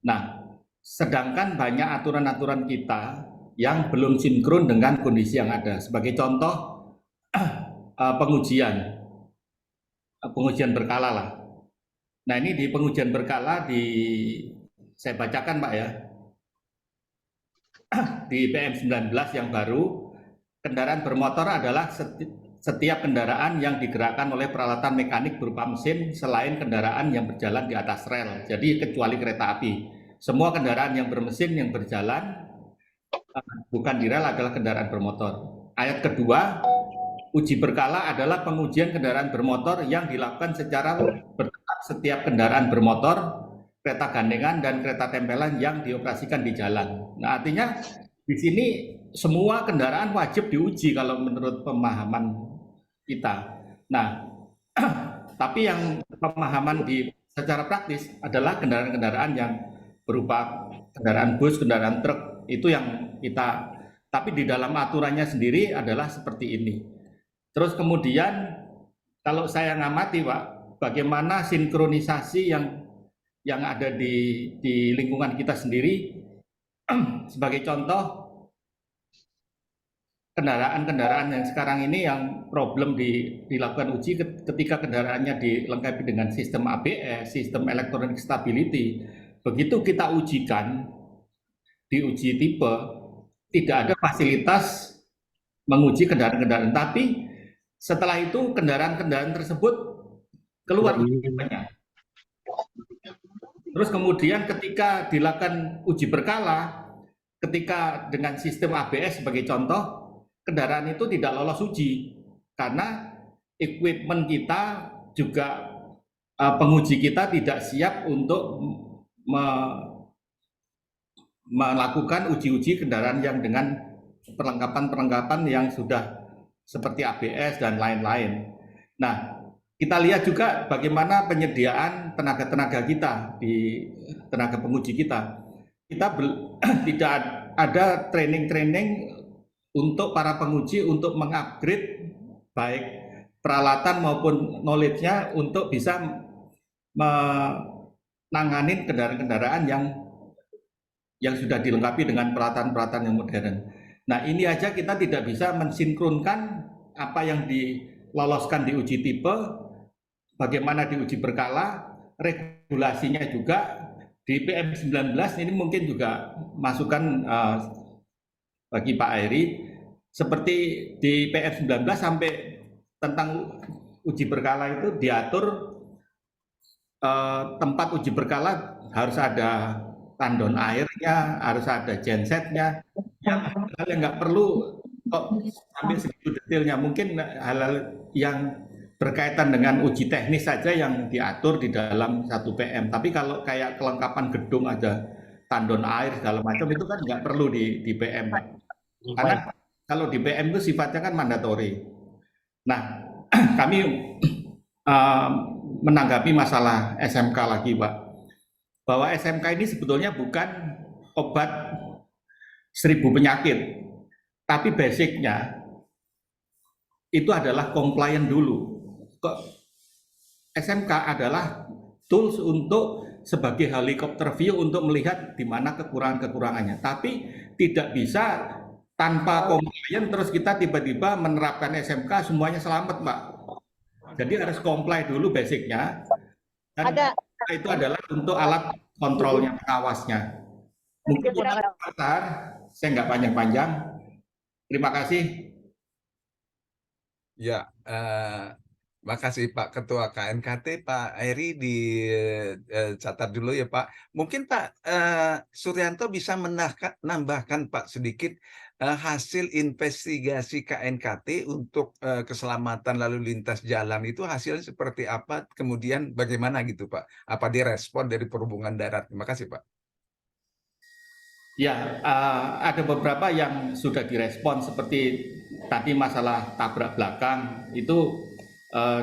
Nah, sedangkan banyak aturan-aturan kita yang belum sinkron dengan kondisi yang ada. Sebagai contoh, pengujian berkala lah. Nah ini di pengujian berkala saya bacakan Pak ya, di PM19 yang baru, kendaraan bermotor adalah setiap kendaraan yang digerakkan oleh peralatan mekanik berupa mesin selain kendaraan yang berjalan di atas rel, jadi kecuali kereta api. Semua kendaraan yang bermesin yang berjalan bukan di rel adalah kendaraan bermotor. Ayat kedua, uji berkala adalah pengujian kendaraan bermotor yang dilakukan secara bertahap setiap kendaraan bermotor, kereta gandengan, dan kereta tempelan yang dioperasikan di jalan. Nah, artinya di sini semua kendaraan wajib diuji kalau menurut pemahaman kita. Nah, tapi yang pemahaman secara praktis adalah kendaraan-kendaraan yang berupa kendaraan bus, kendaraan truk, itu yang kita, tapi di dalam aturannya sendiri adalah seperti ini. Terus kemudian kalau saya ngamati Pak, bagaimana sinkronisasi yang ada di lingkungan kita sendiri. Sebagai contoh, kendaraan-kendaraan yang sekarang ini yang problem dilakukan uji ketika kendaraannya dilengkapi dengan sistem ABS, sistem electronic stability. Begitu kita ujikan, di uji tipe, tidak ada fasilitas menguji kendaraan-kendaraan, tapi setelah itu kendaraan-kendaraan tersebut keluar tipenya. Terus kemudian ketika dilakukan uji berkala, ketika dengan sistem ABS sebagai contoh, kendaraan itu tidak lolos uji karena equipment kita juga penguji kita tidak siap untuk melakukan uji-uji kendaraan yang dengan perlengkapan-perlengkapan yang sudah seperti ABS dan lain-lain. Nah, kita lihat juga bagaimana penyediaan tenaga-tenaga kita, tenaga penguji kita. Kita tidak ada training-training untuk para penguji untuk mengupgrade baik peralatan maupun knowledge-nya untuk bisa menangani kendaraan-kendaraan yang sudah dilengkapi dengan peralatan-peralatan yang modern. Nah, ini aja kita tidak bisa mensinkronkan apa yang diloloskan di uji tipe, bagaimana diuji berkala, regulasinya juga di PM19 ini mungkin juga masukan bagi Pak Heri, seperti di PM19 sampai tentang uji berkala itu diatur tempat uji berkala harus ada tandon airnya, harus ada gensetnya, hal yang nggak perlu kok sampai segitu detailnya. Mungkin hal-hal yang berkaitan dengan uji teknis saja yang diatur di dalam 1 PM. Tapi kalau kayak kelengkapan gedung ada tandon air segala macam itu kan nggak perlu di PM. Karena kalau di PM itu sifatnya kan mandatori. Nah, kami menanggapi masalah SMK lagi, Pak. Bahwa SMK ini sebetulnya bukan obat 1000 penyakit, tapi basicnya itu adalah compliant dulu. SMK adalah tools untuk sebagai helikopter view untuk melihat di mana kekurangan-kekurangannya. Tapi tidak bisa tanpa compliant terus kita tiba-tiba menerapkan SMK semuanya selamat, Pak. Jadi harus comply dulu basicnya. Dan itu adalah untuk alat kontrolnya, pengawasnya. Mungkin sebentar, saya nggak panjang-panjang. Terima kasih. Ya, makasih Pak Ketua KNKT, Pak Heri dicatat dulu ya Pak. Mungkin Pak Suryanto bisa menambahkan Pak sedikit hasil investigasi KNKT untuk keselamatan lalu lintas jalan itu hasilnya seperti apa, kemudian bagaimana gitu Pak? Apa direspon dari Perhubungan Darat? Terima kasih Pak. Ya, ada beberapa yang sudah direspon seperti tadi masalah tabrak belakang itu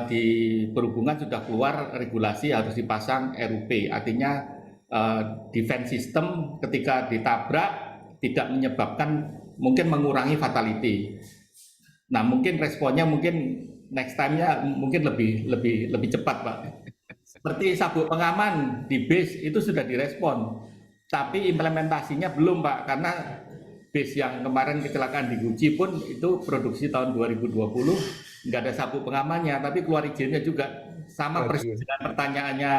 di perhubungan sudah keluar regulasi harus dipasang RUP, artinya defense system ketika ditabrak tidak menyebabkan, mungkin mengurangi fatality. Nah, mungkin responnya mungkin next time-nya mungkin lebih cepat, Pak. Seperti sabuk pengaman di bis itu sudah direspon. Tapi implementasinya belum, Pak, karena bis yang kemarin kecelakaan di Guci pun itu produksi tahun 2020 nggak ada sabuk pengamannya, tapi keluar izinnya juga sama persis dengan pertanyaannya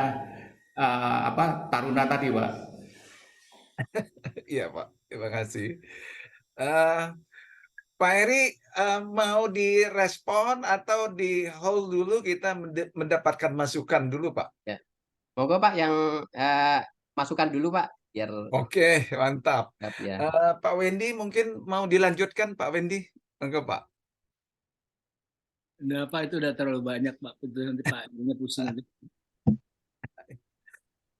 Taruna tadi, Pak. Iya, Pak. Terima kasih. Pak Heri mau direspon atau di hold dulu, kita mendapatkan masukan dulu, Pak? Ya. Monggo Pak yang masukan dulu, Pak. Biar... Oke, mantap. Ya. Pak Wendy mungkin mau dilanjutkan, Pak Wendy. Enggak, Pak? Udah, Pak, itu udah terlalu banyak, Pak. Itu nanti Pak ini pusing nanti.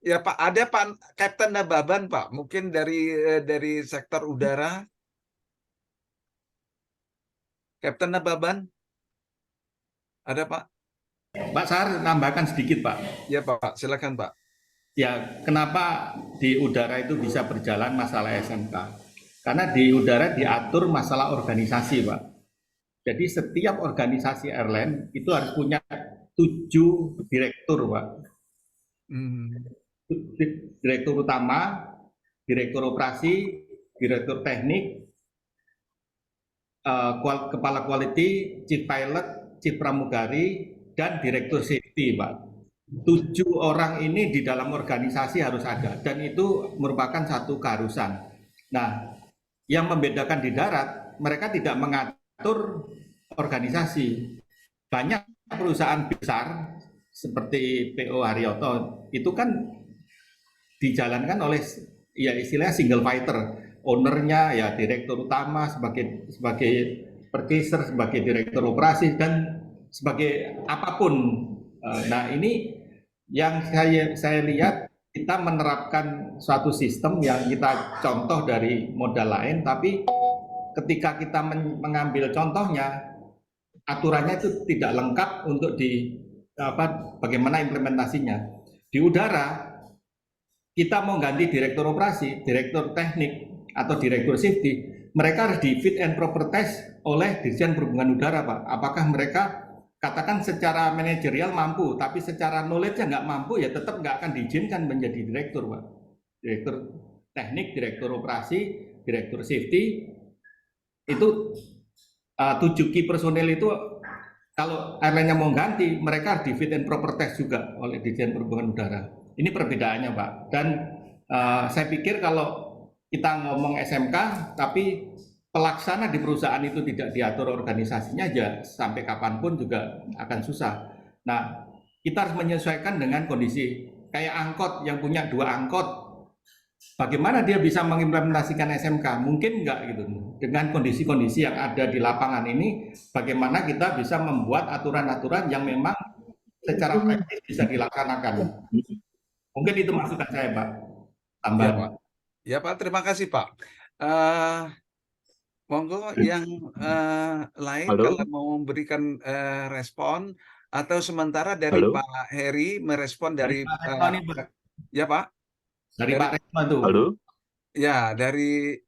Ya, Pak, ada Pak Kapten Nababan, Pak. Mungkin dari sektor udara. Kapten Nababan. Ada, Pak? Pak Sar, nambahkan sedikit, Pak. Ya, Pak. Silakan, Pak. Ya, kenapa di udara itu bisa berjalan masalah SMK? Karena di udara diatur masalah organisasi, Pak. Jadi setiap organisasi airline itu harus punya 7 direktur, Pak. Direktur utama, direktur operasi, direktur teknik, kepala quality, chief pilot, chief pramugari, dan direktur safety, Pak. 7 orang ini di dalam organisasi harus ada, dan itu merupakan satu keharusan. Nah, yang membedakan di darat, mereka tidak mengatur organisasi. Banyak perusahaan besar seperti PO Haryoto itu kan dijalankan oleh ya istilahnya single fighter, ownernya ya direktur utama sebagai purchaser, sebagai direktur operasi, dan sebagai apapun. Nah, ini yang saya lihat, kita menerapkan suatu sistem yang kita contoh dari modal lain, tapi ketika kita mengambil contohnya, aturannya itu tidak lengkap untuk bagaimana implementasinya. Di udara, kita mau ganti direktur operasi, direktur teknik, atau direktur safety, mereka harus di fit and proper test oleh Dirjen Perhubungan Udara, Pak. Apakah mereka katakan secara manajerial mampu, tapi secara knowledge-nya nggak mampu, ya tetap nggak akan diizinkan menjadi direktur, Pak. Direktur teknik, direktur operasi, direktur safety, itu 7 key personel itu kalau airline-nya mau ganti, mereka di fit and proper test juga oleh Dirjen Perhubungan Udara. Ini perbedaannya, Pak. Dan saya pikir kalau kita ngomong SMK, tapi pelaksana di perusahaan itu tidak diatur organisasinya, aja sampai kapanpun juga akan susah. Nah, kita harus menyesuaikan dengan kondisi. Kayak angkot yang punya 2 angkot, bagaimana dia bisa mengimplementasikan SMK? Mungkin enggak gitu. Dengan kondisi-kondisi yang ada di lapangan ini, bagaimana kita bisa membuat aturan-aturan yang memang secara praktis bisa dilaksanakan. Mungkin itu masukan saya, Pak. Tambahan. Ya, Pak. Ya, Pak. Terima kasih, Pak. Monggo yang lain Halo? kalau mau memberikan respon, atau sementara dari Halo? Pak Heri merespon dari Pak Retno nih, Pak. ya, Pak. Dari Pak Retno tuh. Halo? Ya, dari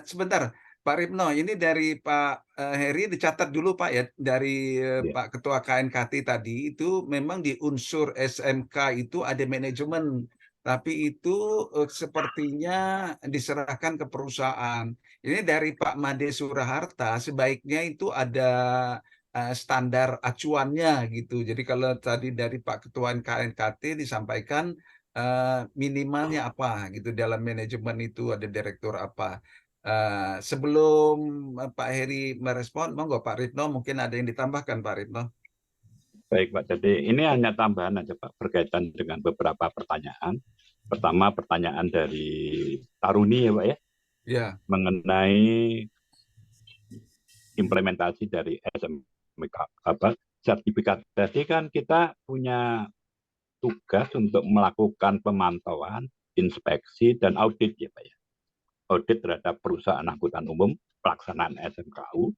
sebentar, Pak Ripno, ini dari Pak Heri dicatat dulu, Pak, ya, dari Ya. Pak Ketua KNKT tadi itu memang di unsur SMK itu ada manajemen, tapi itu sepertinya diserahkan ke perusahaan. Ini dari Pak Made Suraharta, sebaiknya itu ada standar acuannya gitu. Jadi kalau tadi dari Pak Ketua KNKT disampaikan minimalnya apa gitu dalam manajemen itu ada direktur apa. Sebelum Pak Heri merespon, monggo Pak Ritno mungkin ada yang ditambahkan, Pak Ritno. Baik, Pak. Jadi ini hanya tambahan aja, Pak, berkaitan dengan beberapa pertanyaan. Pertama, pertanyaan dari Taruni, ya, Pak, ya, Ya. mengenai implementasi dari SMK, sertifikat. Jadi kan kita punya tugas untuk melakukan pemantauan, inspeksi, dan audit, ya, Pak, ya. Audit terhadap perusahaan angkutan umum pelaksanaan SMKU.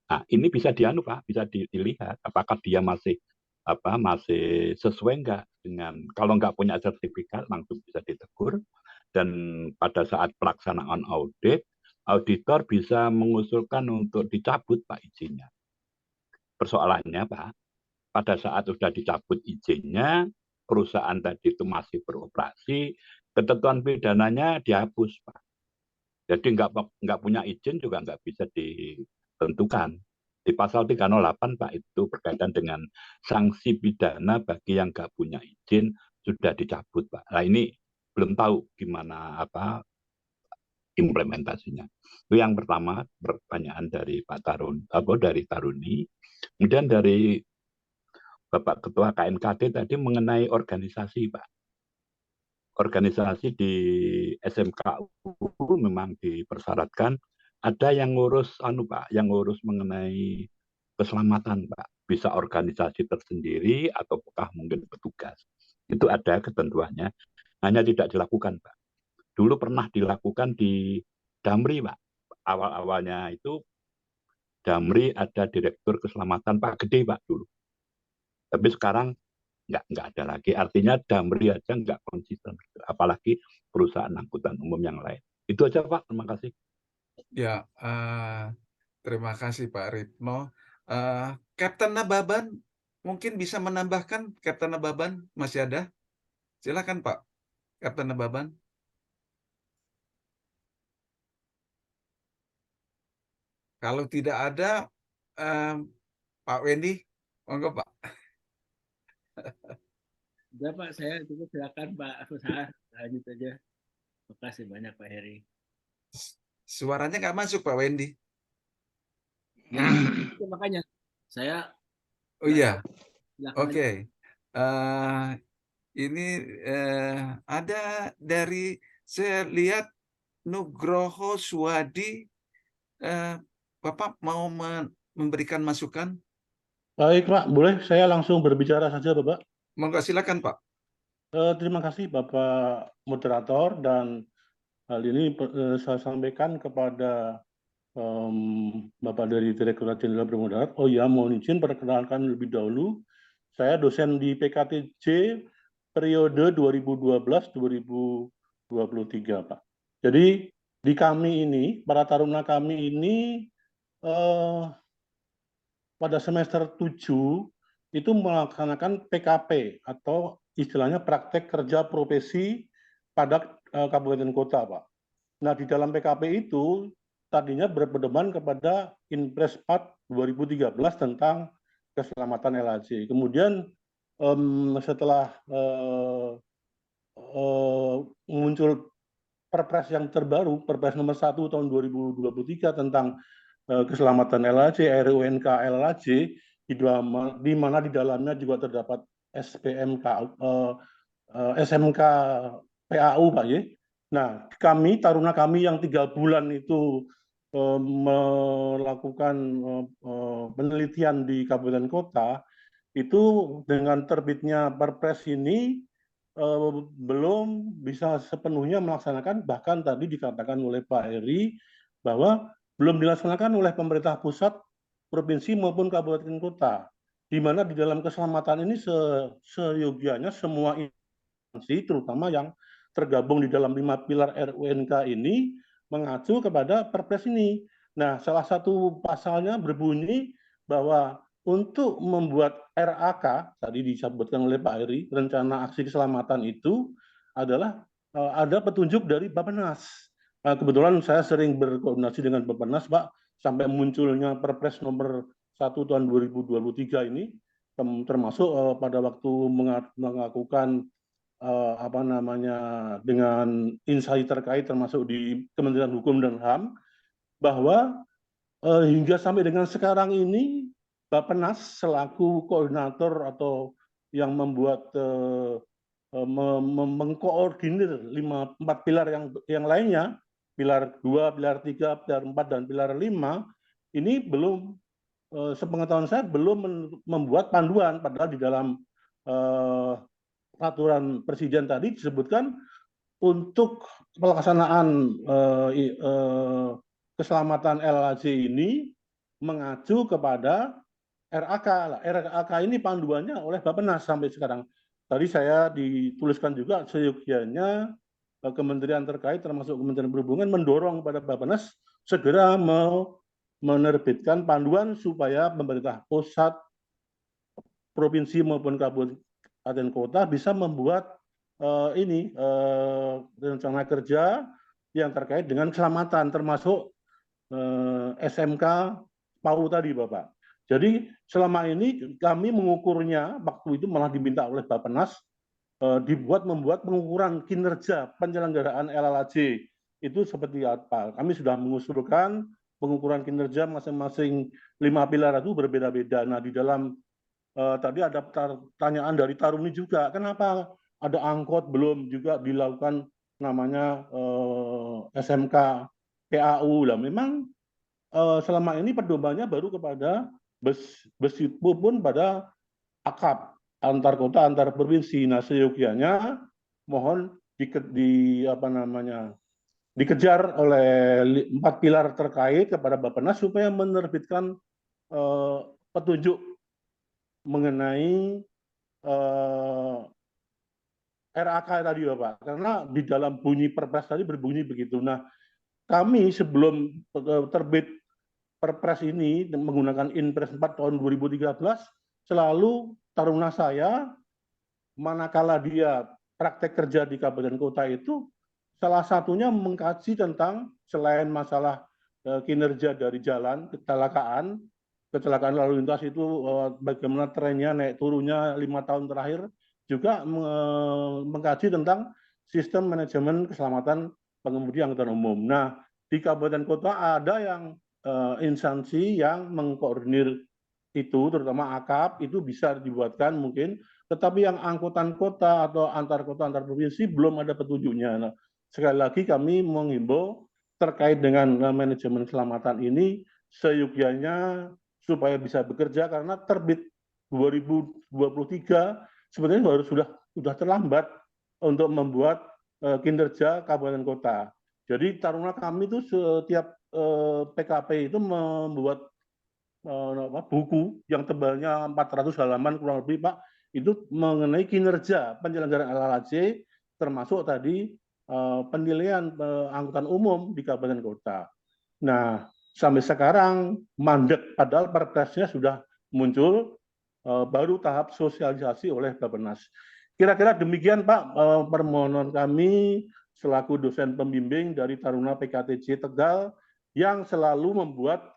Nah, ini bisa Pak, bisa dilihat apakah dia masih sesuai enggak dengan, kalau nggak punya sertifikat langsung bisa ditegur, dan pada saat pelaksanaan audit, auditor bisa mengusulkan untuk dicabut, Pak, izinnya. Persoalannya, Pak, pada saat sudah dicabut izinnya, perusahaan tadi itu masih beroperasi, ketentuan pidananya dihapus, Pak. Jadi nggak punya izin juga nggak bisa ditentukan. Di pasal 308, Pak, itu berkaitan dengan sanksi pidana bagi yang nggak punya izin sudah dicabut, Pak. Nah, ini belum tahu gimana implementasinya. Itu yang pertama, pertanyaan dari Pak Taruni. Kemudian dari Bapak Ketua KNKT tadi mengenai organisasi, Pak. Organisasi di SMKU memang dipersyaratkan ada yang ngurus Pak, yang ngurus mengenai keselamatan, Pak. Bisa organisasi tersendiri ataukah mungkin petugas. Itu ada ketentuannya, hanya tidak dilakukan, Pak. Dulu pernah dilakukan di Damri, Pak. Awal-awalnya itu Damri ada direktur keselamatan Pak Gede, Pak, dulu. Tapi sekarang nggak ada lagi. Artinya Damri aja nggak konsisten. Apalagi perusahaan angkutan umum yang lain. Itu aja, Pak. Terima kasih. Ya, terima kasih Pak Ritno. Kapten Nababan mungkin bisa menambahkan. Kapten Nababan masih ada? Silakan, Pak. Kapten Nababan. Kalau tidak ada, Pak Wendy, monggo Pak. Udah Pak, saya cukup, silakan Pak Usaha, lanjut aja. Terima kasih banyak Pak Heri. Suaranya nggak masuk Pak Wendy. Ya, itu makanya saya. Oh iya, oke. Okay. Ini ada dari, saya lihat Nugroho Suwadi, Bapak mau memberikan masukan? Baik, Pak. Boleh saya langsung berbicara saja, Bapak? Monggo, silakan, Pak. Terima kasih, Bapak Moderator. Dan hal ini saya sampaikan kepada Bapak dari Direktorat Jenderal Perhubungan Darat. Oh ya, mohon izin perkenalkan lebih dahulu. Saya dosen di PKTJ periode 2012-2023, Pak. Jadi di kami ini, para taruna kami ini pada semester 7 itu melaksanakan PKP atau istilahnya praktek kerja profesi pada kabupaten kota, Pak. Nah, di dalam PKP itu tadinya berpedoman kepada Inpres 4 2013 tentang keselamatan LHC. Kemudian setelah muncul Perpres yang terbaru, Perpres nomor 1 tahun 2023 tentang keselamatan LHC, RUNK LHC, di mana di dalamnya juga terdapat SMK PAU, Pak ya. Nah, taruna kami yang 3 bulan itu melakukan penelitian di kabupaten kota, itu dengan terbitnya Perpres ini belum bisa sepenuhnya melaksanakan, bahkan tadi dikatakan oleh Pak Heri bahwa belum dilaksanakan oleh pemerintah pusat, provinsi maupun kabupaten kota, di mana di dalam keselamatan ini seyogianya semua instansi, terutama yang tergabung di dalam 5 pilar RUNK ini, mengacu kepada Perpres ini. Nah, salah satu pasalnya berbunyi bahwa untuk membuat RAK, tadi disebutkan oleh Pak Heri, rencana aksi keselamatan itu adalah ada petunjuk dari Bappenas. Kebetulan saya sering berkoordinasi dengan Bappenas, Pak, sampai munculnya Perpres nomor 1 tahun 2023 ini, termasuk pada waktu melakukan dengan instansi terkait termasuk di Kementerian Hukum dan HAM, bahwa hingga sampai dengan sekarang ini Bappenas selaku koordinator atau yang membuat mengkoordinir 4 pilar yang lainnya, pilar 2, pilar 3, pilar 4, dan pilar 5, ini belum, sepengetahuan saya, belum membuat panduan, padahal di dalam peraturan presiden tadi disebutkan untuk pelaksanaan keselamatan LHC ini mengacu kepada RAK. RAK ini panduannya oleh Bappenas sampai sekarang. Tadi saya dituliskan juga seyogianya kementerian terkait termasuk Kementerian Perhubungan mendorong kepada Bappenas segera menerbitkan panduan supaya pemerintah pusat, provinsi maupun kabupaten kota bisa membuat rencana kerja yang terkait dengan keselamatan, termasuk SMK PAU tadi, Bapak. Jadi selama ini kami mengukurnya, waktu itu malah diminta oleh Bappenas membuat pengukuran kinerja penyelenggaraan LHC itu seperti apa. Kami sudah mengusulkan pengukuran kinerja masing-masing 5 pilar itu berbeda-beda. Nah, di dalam tadi ada pertanyaan dari Taruni juga, kenapa ada angkot belum juga dilakukan namanya SMK PAU lah. Memang selama ini pedomannya baru kepada bus pun pada akap antar kota, antar provinsi. Nah, seyogianya mohon dikejar oleh 4 pilar terkait kepada Bappenas supaya menerbitkan petunjuk mengenai RAK tadi, Bapak. Karena di dalam bunyi Perpres tadi berbunyi begitu. Nah, kami sebelum terbit Perpres ini menggunakan Inpres 4 tahun 2013, selalu taruna saya, manakala dia praktek kerja di kabupaten kota itu, salah satunya mengkaji tentang selain masalah kinerja dari jalan, kecelakaan lalu lintas itu bagaimana trennya, naik turunnya 5 tahun terakhir, juga mengkaji tentang sistem manajemen keselamatan pengemudi angkutan umum. Nah, di kabupaten kota ada yang instansi yang mengkoordinir itu, terutama AKAP, itu bisa dibuatkan mungkin, tetapi yang angkutan kota atau antar kota, antar provinsi belum ada petunjuknya. Nah, sekali lagi kami menghimbau terkait dengan manajemen keselamatan ini, seyogianya supaya bisa bekerja, karena terbit 2023 sebenarnya baru sudah terlambat untuk membuat kinerja kabupaten kota. Jadi taruna kami itu setiap PKP itu membuat buku yang tebalnya 400 halaman kurang lebih, Pak, itu mengenai kinerja penyelenggaraan LHC, termasuk tadi penilaian angkutan umum di kabupaten kota. Nah, sampai sekarang mandek, padahal Perpresnya sudah muncul baru tahap sosialisasi oleh Bappenas. Kira-kira demikian Pak permohonan kami selaku dosen pembimbing dari Taruna PKTJ Tegal yang selalu membuat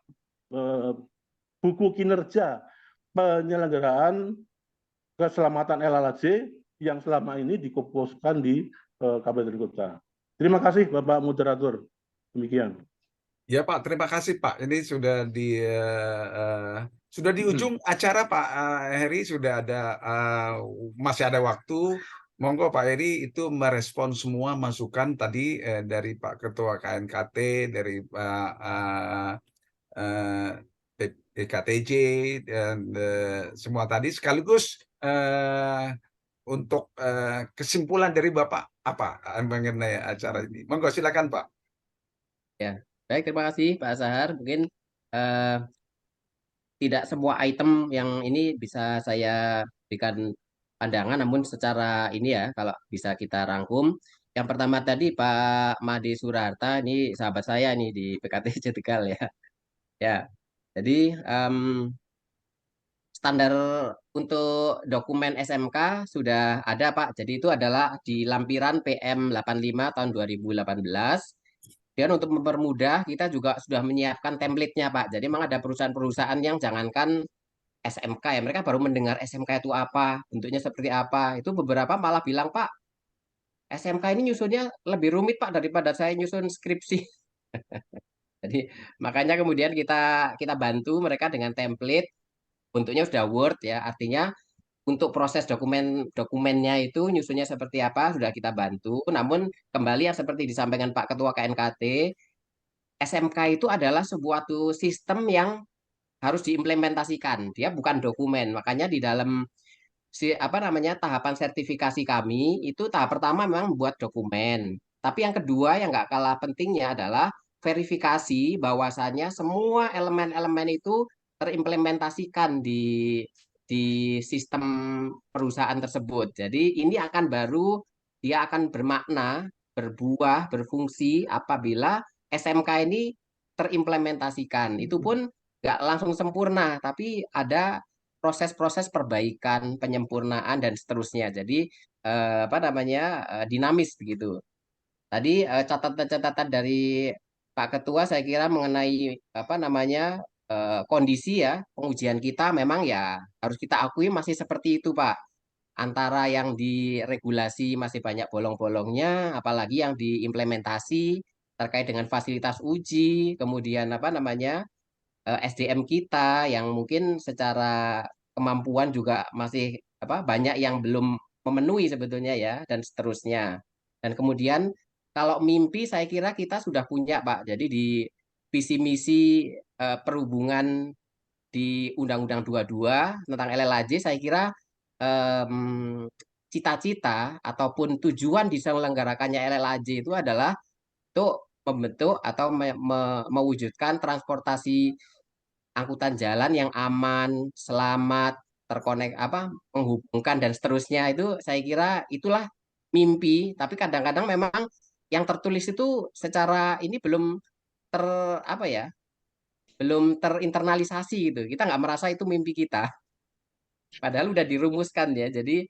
buku kinerja penyelenggaraan keselamatan LHJ yang selama ini dikomposkan di Kabupaten Kota. Terima kasih Bapak Moderator. Demikian. Ya Pak, terima kasih Pak. Ini sudah di ujung acara Pak Heri, sudah ada masih ada waktu. Monggo Pak Heri itu merespon semua masukan tadi dari Pak Ketua KNKT, dari PKTJ dan semua tadi, sekaligus untuk kesimpulan dari Bapak apa mengenai acara ini. Monggo silakan Pak. Ya, baik, terima kasih Pak Sahar. Mungkin tidak semua item yang ini bisa saya berikan pandangan, namun secara ini ya, kalau bisa kita rangkum. Yang pertama tadi Pak Made Surarta, ini sahabat saya nih di PKTJ Tegal ya. Ya, jadi standar untuk dokumen SMK sudah ada Pak. Jadi itu adalah di lampiran PM 85 tahun 2018. Dan untuk mempermudah, kita juga sudah menyiapkan template-nya, Pak. Jadi memang ada perusahaan-perusahaan yang jangankan SMK ya, mereka baru mendengar SMK itu apa, bentuknya seperti apa. Itu beberapa malah bilang, Pak, SMK ini nyusunnya lebih rumit, Pak, daripada saya nyusun skripsi. Jadi makanya kemudian kita bantu mereka dengan template, bentuknya sudah Word ya, artinya untuk proses dokumennya itu nyusunnya seperti apa sudah kita bantu. Namun kembali yang seperti disampaikan Pak Ketua KNKT, SMK itu adalah sebuah sistem yang harus diimplementasikan. Dia bukan dokumen. Makanya di dalam tahapan sertifikasi kami itu tahap pertama memang membuat dokumen. Tapi yang kedua yang nggak kalah pentingnya adalah verifikasi bahwasannya semua elemen-elemen itu terimplementasikan di sistem perusahaan tersebut. Jadi ini akan baru dia akan bermakna, berbuah, berfungsi apabila SMK ini terimplementasikan. Itu pun nggak langsung sempurna, tapi ada proses-proses perbaikan, penyempurnaan dan seterusnya. Jadi dinamis begitu. Tadi catatan-catatan dari Pak Ketua saya kira mengenai kondisi ya pengujian kita memang ya harus kita akui masih seperti itu Pak. Antara yang di regulasi masih banyak bolong-bolongnya, apalagi yang diimplementasi terkait dengan fasilitas uji, kemudian SDM kita yang mungkin secara kemampuan juga masih banyak yang belum memenuhi sebetulnya ya dan seterusnya. Dan kemudian kalau mimpi saya kira kita sudah punya Pak. Jadi di visi misi perhubungan di Undang-Undang 22 tentang LLAJ saya kira cita-cita ataupun tujuan diselenggarakannya LLAJ itu adalah untuk membentuk atau mewujudkan transportasi angkutan jalan yang aman, selamat, terkonek menghubungkan dan seterusnya. Itu saya kira itulah mimpi, tapi kadang-kadang memang yang tertulis itu secara ini belum belum terinternalisasi gitu. Kita nggak merasa itu mimpi kita. Padahal udah dirumuskan ya. Jadi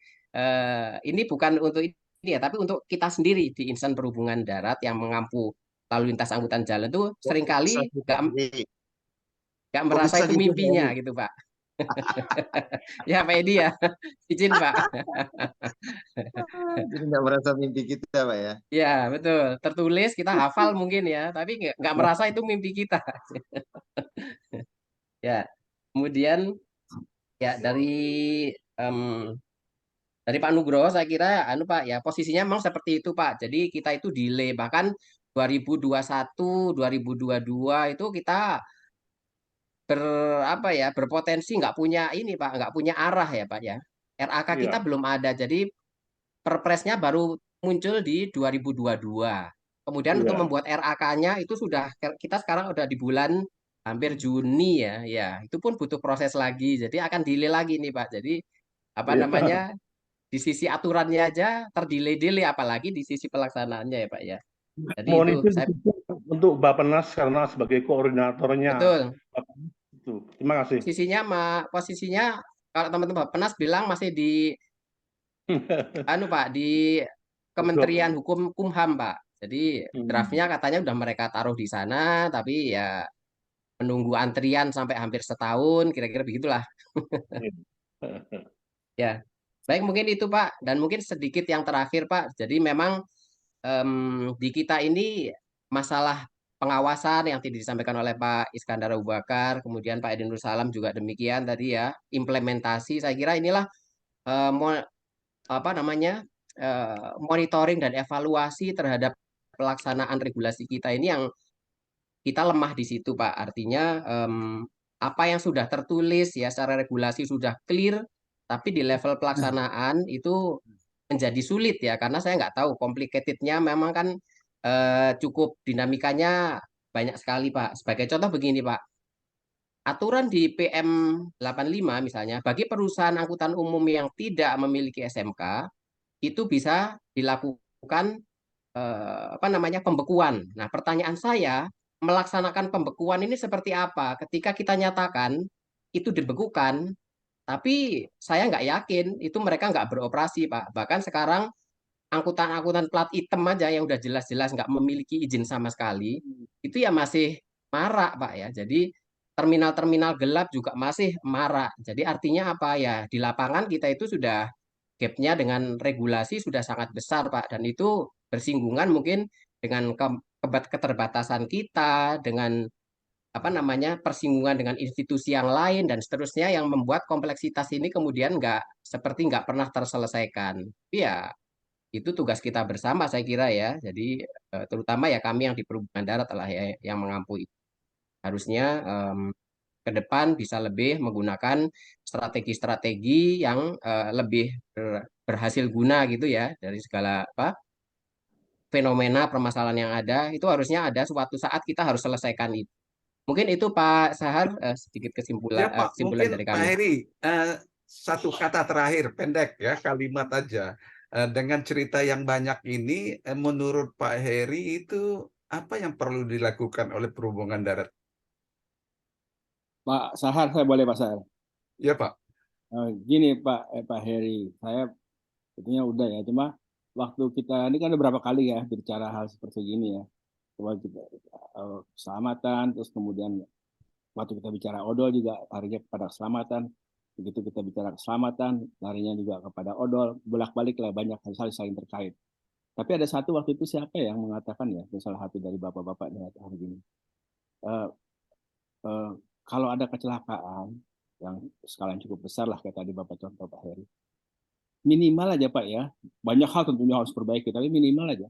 ini bukan untuk ini ya, tapi untuk kita sendiri di insan perhubungan darat yang mengampu lalu lintas angkutan jalan itu seringkali nggak merasa itu mimpinya gitu Pak. Ya Pak Edi ya, izin Pak. Jadi nggak merasa mimpi kita Pak ya? Ya betul, tertulis kita hafal mungkin ya, tapi nggak merasa itu mimpi kita. Ya, kemudian ya dari Pak Nugroho saya kira Pak ya posisinya memang seperti itu Pak. Jadi kita itu delay bahkan 2021, 2022 itu kita berpotensi nggak punya ini Pak, nggak punya arah ya Pak ya. RAK kita belum ada. Jadi perpresnya baru muncul di 2022. Kemudian untuk membuat RAK-nya itu sudah kita sekarang udah di bulan hampir Juni ya. Ya, itu pun butuh proses lagi. Jadi akan delay lagi nih Pak. Jadi di sisi aturannya aja terdelay-delay apalagi di sisi pelaksanaannya ya Pak ya. Jadi mohon itu izin untuk Bappenas karena sebagai koordinatornya. Betul. Itu. Terima kasih. Posisinya kalau teman-teman Penas bilang masih di anu Pak, di Kementerian Hukum Kumham Pak. Jadi draftnya katanya udah mereka taruh di sana, tapi ya menunggu antrian sampai hampir setahun, kira-kira begitulah. Ya, baik mungkin itu Pak, dan mungkin sedikit yang terakhir Pak. Jadi memang di kita ini masalah pengawasan yang tadi disampaikan oleh Pak Iskandar Abu Bakar, kemudian Pak Edi Nur Salam juga demikian tadi ya, implementasi. Saya kira inilah eh, mo- apa namanya monitoring dan evaluasi terhadap pelaksanaan regulasi kita ini yang kita lemah di situ, Pak. Artinya apa yang sudah tertulis ya secara regulasi sudah clear, tapi di level pelaksanaan itu menjadi sulit ya, karena saya nggak tahu complicatednya memang kan cukup dinamikanya banyak sekali, Pak. Sebagai contoh begini, Pak. Aturan di PM 85 misalnya, bagi perusahaan angkutan umum yang tidak memiliki SMK, itu bisa dilakukan apa namanya pembekuan. Nah, pertanyaan saya, melaksanakan pembekuan ini seperti apa? Ketika kita nyatakan itu dibekukan, tapi saya nggak yakin itu mereka nggak beroperasi, Pak. Bahkan sekarang angkutan-angkutan plat hitam aja yang udah jelas-jelas nggak memiliki izin sama sekali, itu ya masih marak, Pak ya. Jadi terminal-terminal gelap juga masih marak. Jadi artinya apa ya? Di lapangan kita itu sudah gapnya dengan regulasi sudah sangat besar, Pak. Dan itu bersinggungan mungkin dengan keterbatasan kita, dengan apa namanya persinggungan dengan institusi yang lain dan seterusnya yang membuat kompleksitas ini kemudian nggak pernah terselesaikan. Tapi ya itu tugas kita bersama saya kira ya. Jadi terutama ya kami yang di perhubungan darat lah ya yang mengampu itu. Harusnya ke depan bisa lebih menggunakan strategi-strategi yang lebih berhasil guna gitu ya dari segala apa fenomena permasalahan yang ada itu harusnya ada suatu saat kita harus selesaikan itu. Mungkin itu Pak Sahar sedikit Ya Pak, kesimpulan mungkin dari Pak kami. Heri, satu kata terakhir, pendek ya, kalimat aja. Dengan cerita yang banyak ini, menurut Pak Heri itu apa yang perlu dilakukan oleh perhubungan darat? Pak Sahar, saya boleh Pak Sahar? Ya Pak. Gini Pak Heri, saya sebetulnya udah ya, cuma waktu kita ini kan ada berapa kali ya bicara hal seperti gini ya. Coba kita keselamatan, terus kemudian waktu kita bicara odol juga larinya kepada keselamatan. Begitu kita bicara keselamatan, larinya juga kepada odol. Bolak-balik lah banyak hal saling terkait. Tapi ada satu waktu itu siapa yang mengatakan ya, salah satu dari bapak-bapak hari ini. Kalau ada kecelakaan yang skala cukup besar lah kayak tadi Bapak contoh Pak Heri. Minimal aja Pak ya, banyak hal tentunya harus perbaiki, tapi minimal aja.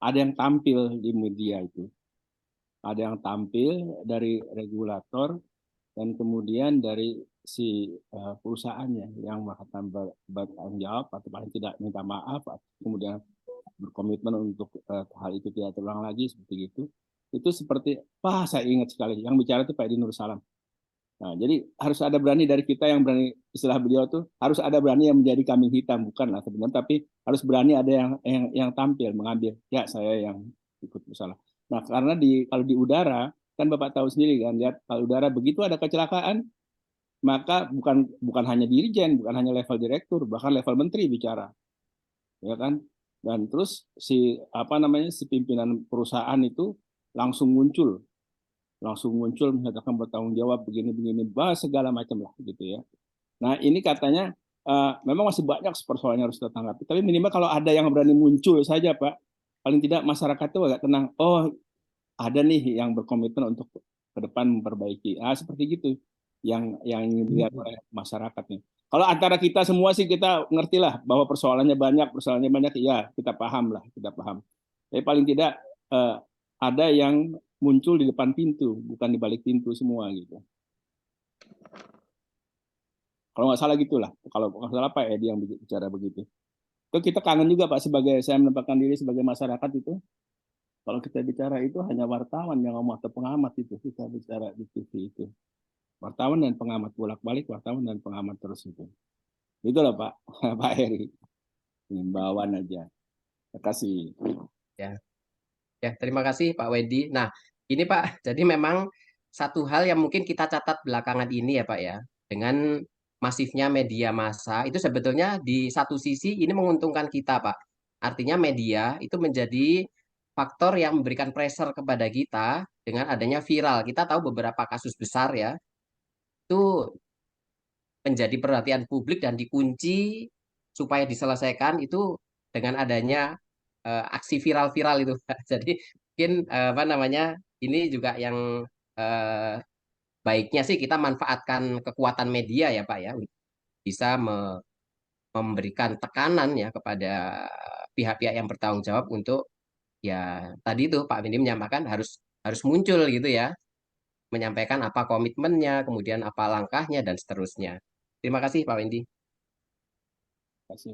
Ada yang tampil di media itu. Ada yang tampil dari regulator dan kemudian dari si perusahaannya yang melakukan bertanggung jawab atau paling tidak minta maaf atau kemudian berkomitmen untuk hal itu tidak terulang lagi seperti itu seperti saya ingat sekali yang bicara itu Pak Edi Nur Salam. Nah, jadi harus ada berani dari kita yang berani, istilah beliau tuh harus ada berani yang menjadi kambing hitam, bukan lah sebenarnya, tapi harus berani ada yang tampil mengambil ya saya yang ikut bersalah. Nah, karena kalau di udara kan Bapak tahu sendiri kan, lihat kalau udara begitu ada kecelakaan maka bukan hanya dirijen, bukan hanya level direktur, bahkan level menteri bicara, ya kan? Dan terus si pimpinan perusahaan itu langsung muncul menyatakan bertanggung jawab begini bahas segala macam lah gitu ya. Nah ini katanya memang masih banyak persoalan yang harus kita tanggapi, tapi minimal kalau ada yang berani muncul saja Pak, paling tidak masyarakat itu agak tenang. Oh ada nih yang berkomitmen untuk ke depan memperbaiki. Seperti gitu yang dilihat oleh masyarakat nih. Kalau antara kita semua sih kita ngerti lah bahwa persoalannya banyak ya kita paham. Tapi paling tidak ada yang muncul di depan pintu, bukan di balik pintu semua gitu. Kalau nggak salah gitulah. Kalau nggak salah Pak Edi yang bicara begitu. Itu kita kangen juga Pak saya menempatkan diri sebagai masyarakat itu. Kalau kita bicara itu hanya wartawan yang ngomong atau pengamat itu kita bicara di TV itu. Wartawan dan pengamat bolak-balik, wartawan dan pengamat terus itu. Itulah Pak Pak Heri. Himbauan aja. Terima kasih. Ya, terima kasih Pak Wedi. Nah, ini Pak, jadi memang satu hal yang mungkin kita catat belakangan ini ya Pak ya, dengan masifnya media massa itu sebetulnya di satu sisi ini menguntungkan kita, Pak. Artinya media itu menjadi faktor yang memberikan pressure kepada kita dengan adanya viral. Kita tahu beberapa kasus besar ya, itu menjadi perhatian publik dan dikunci supaya diselesaikan itu dengan adanya aksi viral-viral itu, Pak. Jadi mungkin apa namanya ini juga yang eh, baiknya sih kita manfaatkan kekuatan media ya Pak ya, bisa memberikan tekanan ya kepada pihak-pihak yang bertanggung jawab untuk ya tadi itu Pak Windy menyampaikan harus harus muncul gitu ya, menyampaikan apa komitmennya, kemudian apa langkahnya dan seterusnya. Terima kasih Pak Windy. Terima kasih.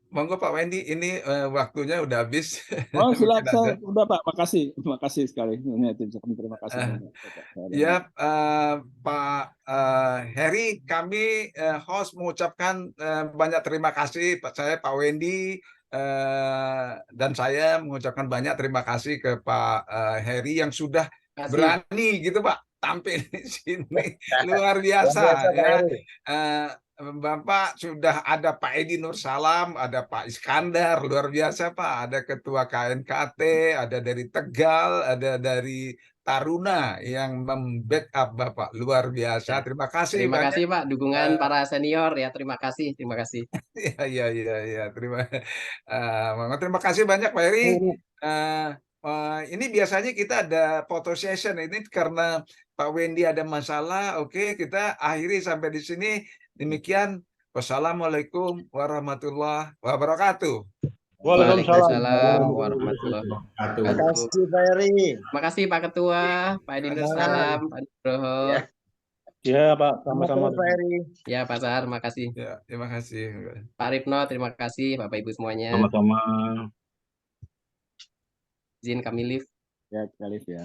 Monggo Pak Wendy, ini waktunya udah habis. Oh, Mungkin silakan. ada. Udah Pak, terima kasih sekali. Terima kasih Eh, banyak. Ya, Pak Heri, kami host mengucapkan banyak terima kasih. Saya Pak Wendy dan saya mengucapkan banyak terima kasih ke Pak Heri yang sudah Terima kasih. berani gitu Pak tampil di sini luar Luar biasa biasa Pak ya. Heri. Bapak sudah ada Pak Edi Nursalam, ada Pak Iskandar, luar biasa Pak. Ada Ketua KNKT, ada dari Tegal, ada dari Taruna yang membackup Bapak, luar biasa. Ya. Terima kasih Terima banyak. kasih Pak dukungan para senior ya. Terima kasih, terima kasih. Ya. Terima kasih banyak Pak Heri. Ini biasanya kita ada photo session ini karena Pak Wendy ada masalah. Oke, kita akhiri sampai di sini. Demikian. Wassalamualaikum warahmatullahi wabarakatuh. Waalaikumsalam warahmatullahi wabarakatuh. Terima kasih Pak Heri. Terima kasih Pak Ketua, Pak Edi Nursalam, Pak Nugroho. Ya. Ya Pak, sama-sama. Sama-sama Pak Heri. Ya Pak Sahar, terima kasih. Ya, terima kasih. Pak Ripno, terima kasih. Bapak Ibu semuanya. Sama-sama. Izin kami live. Ya, kita live ya.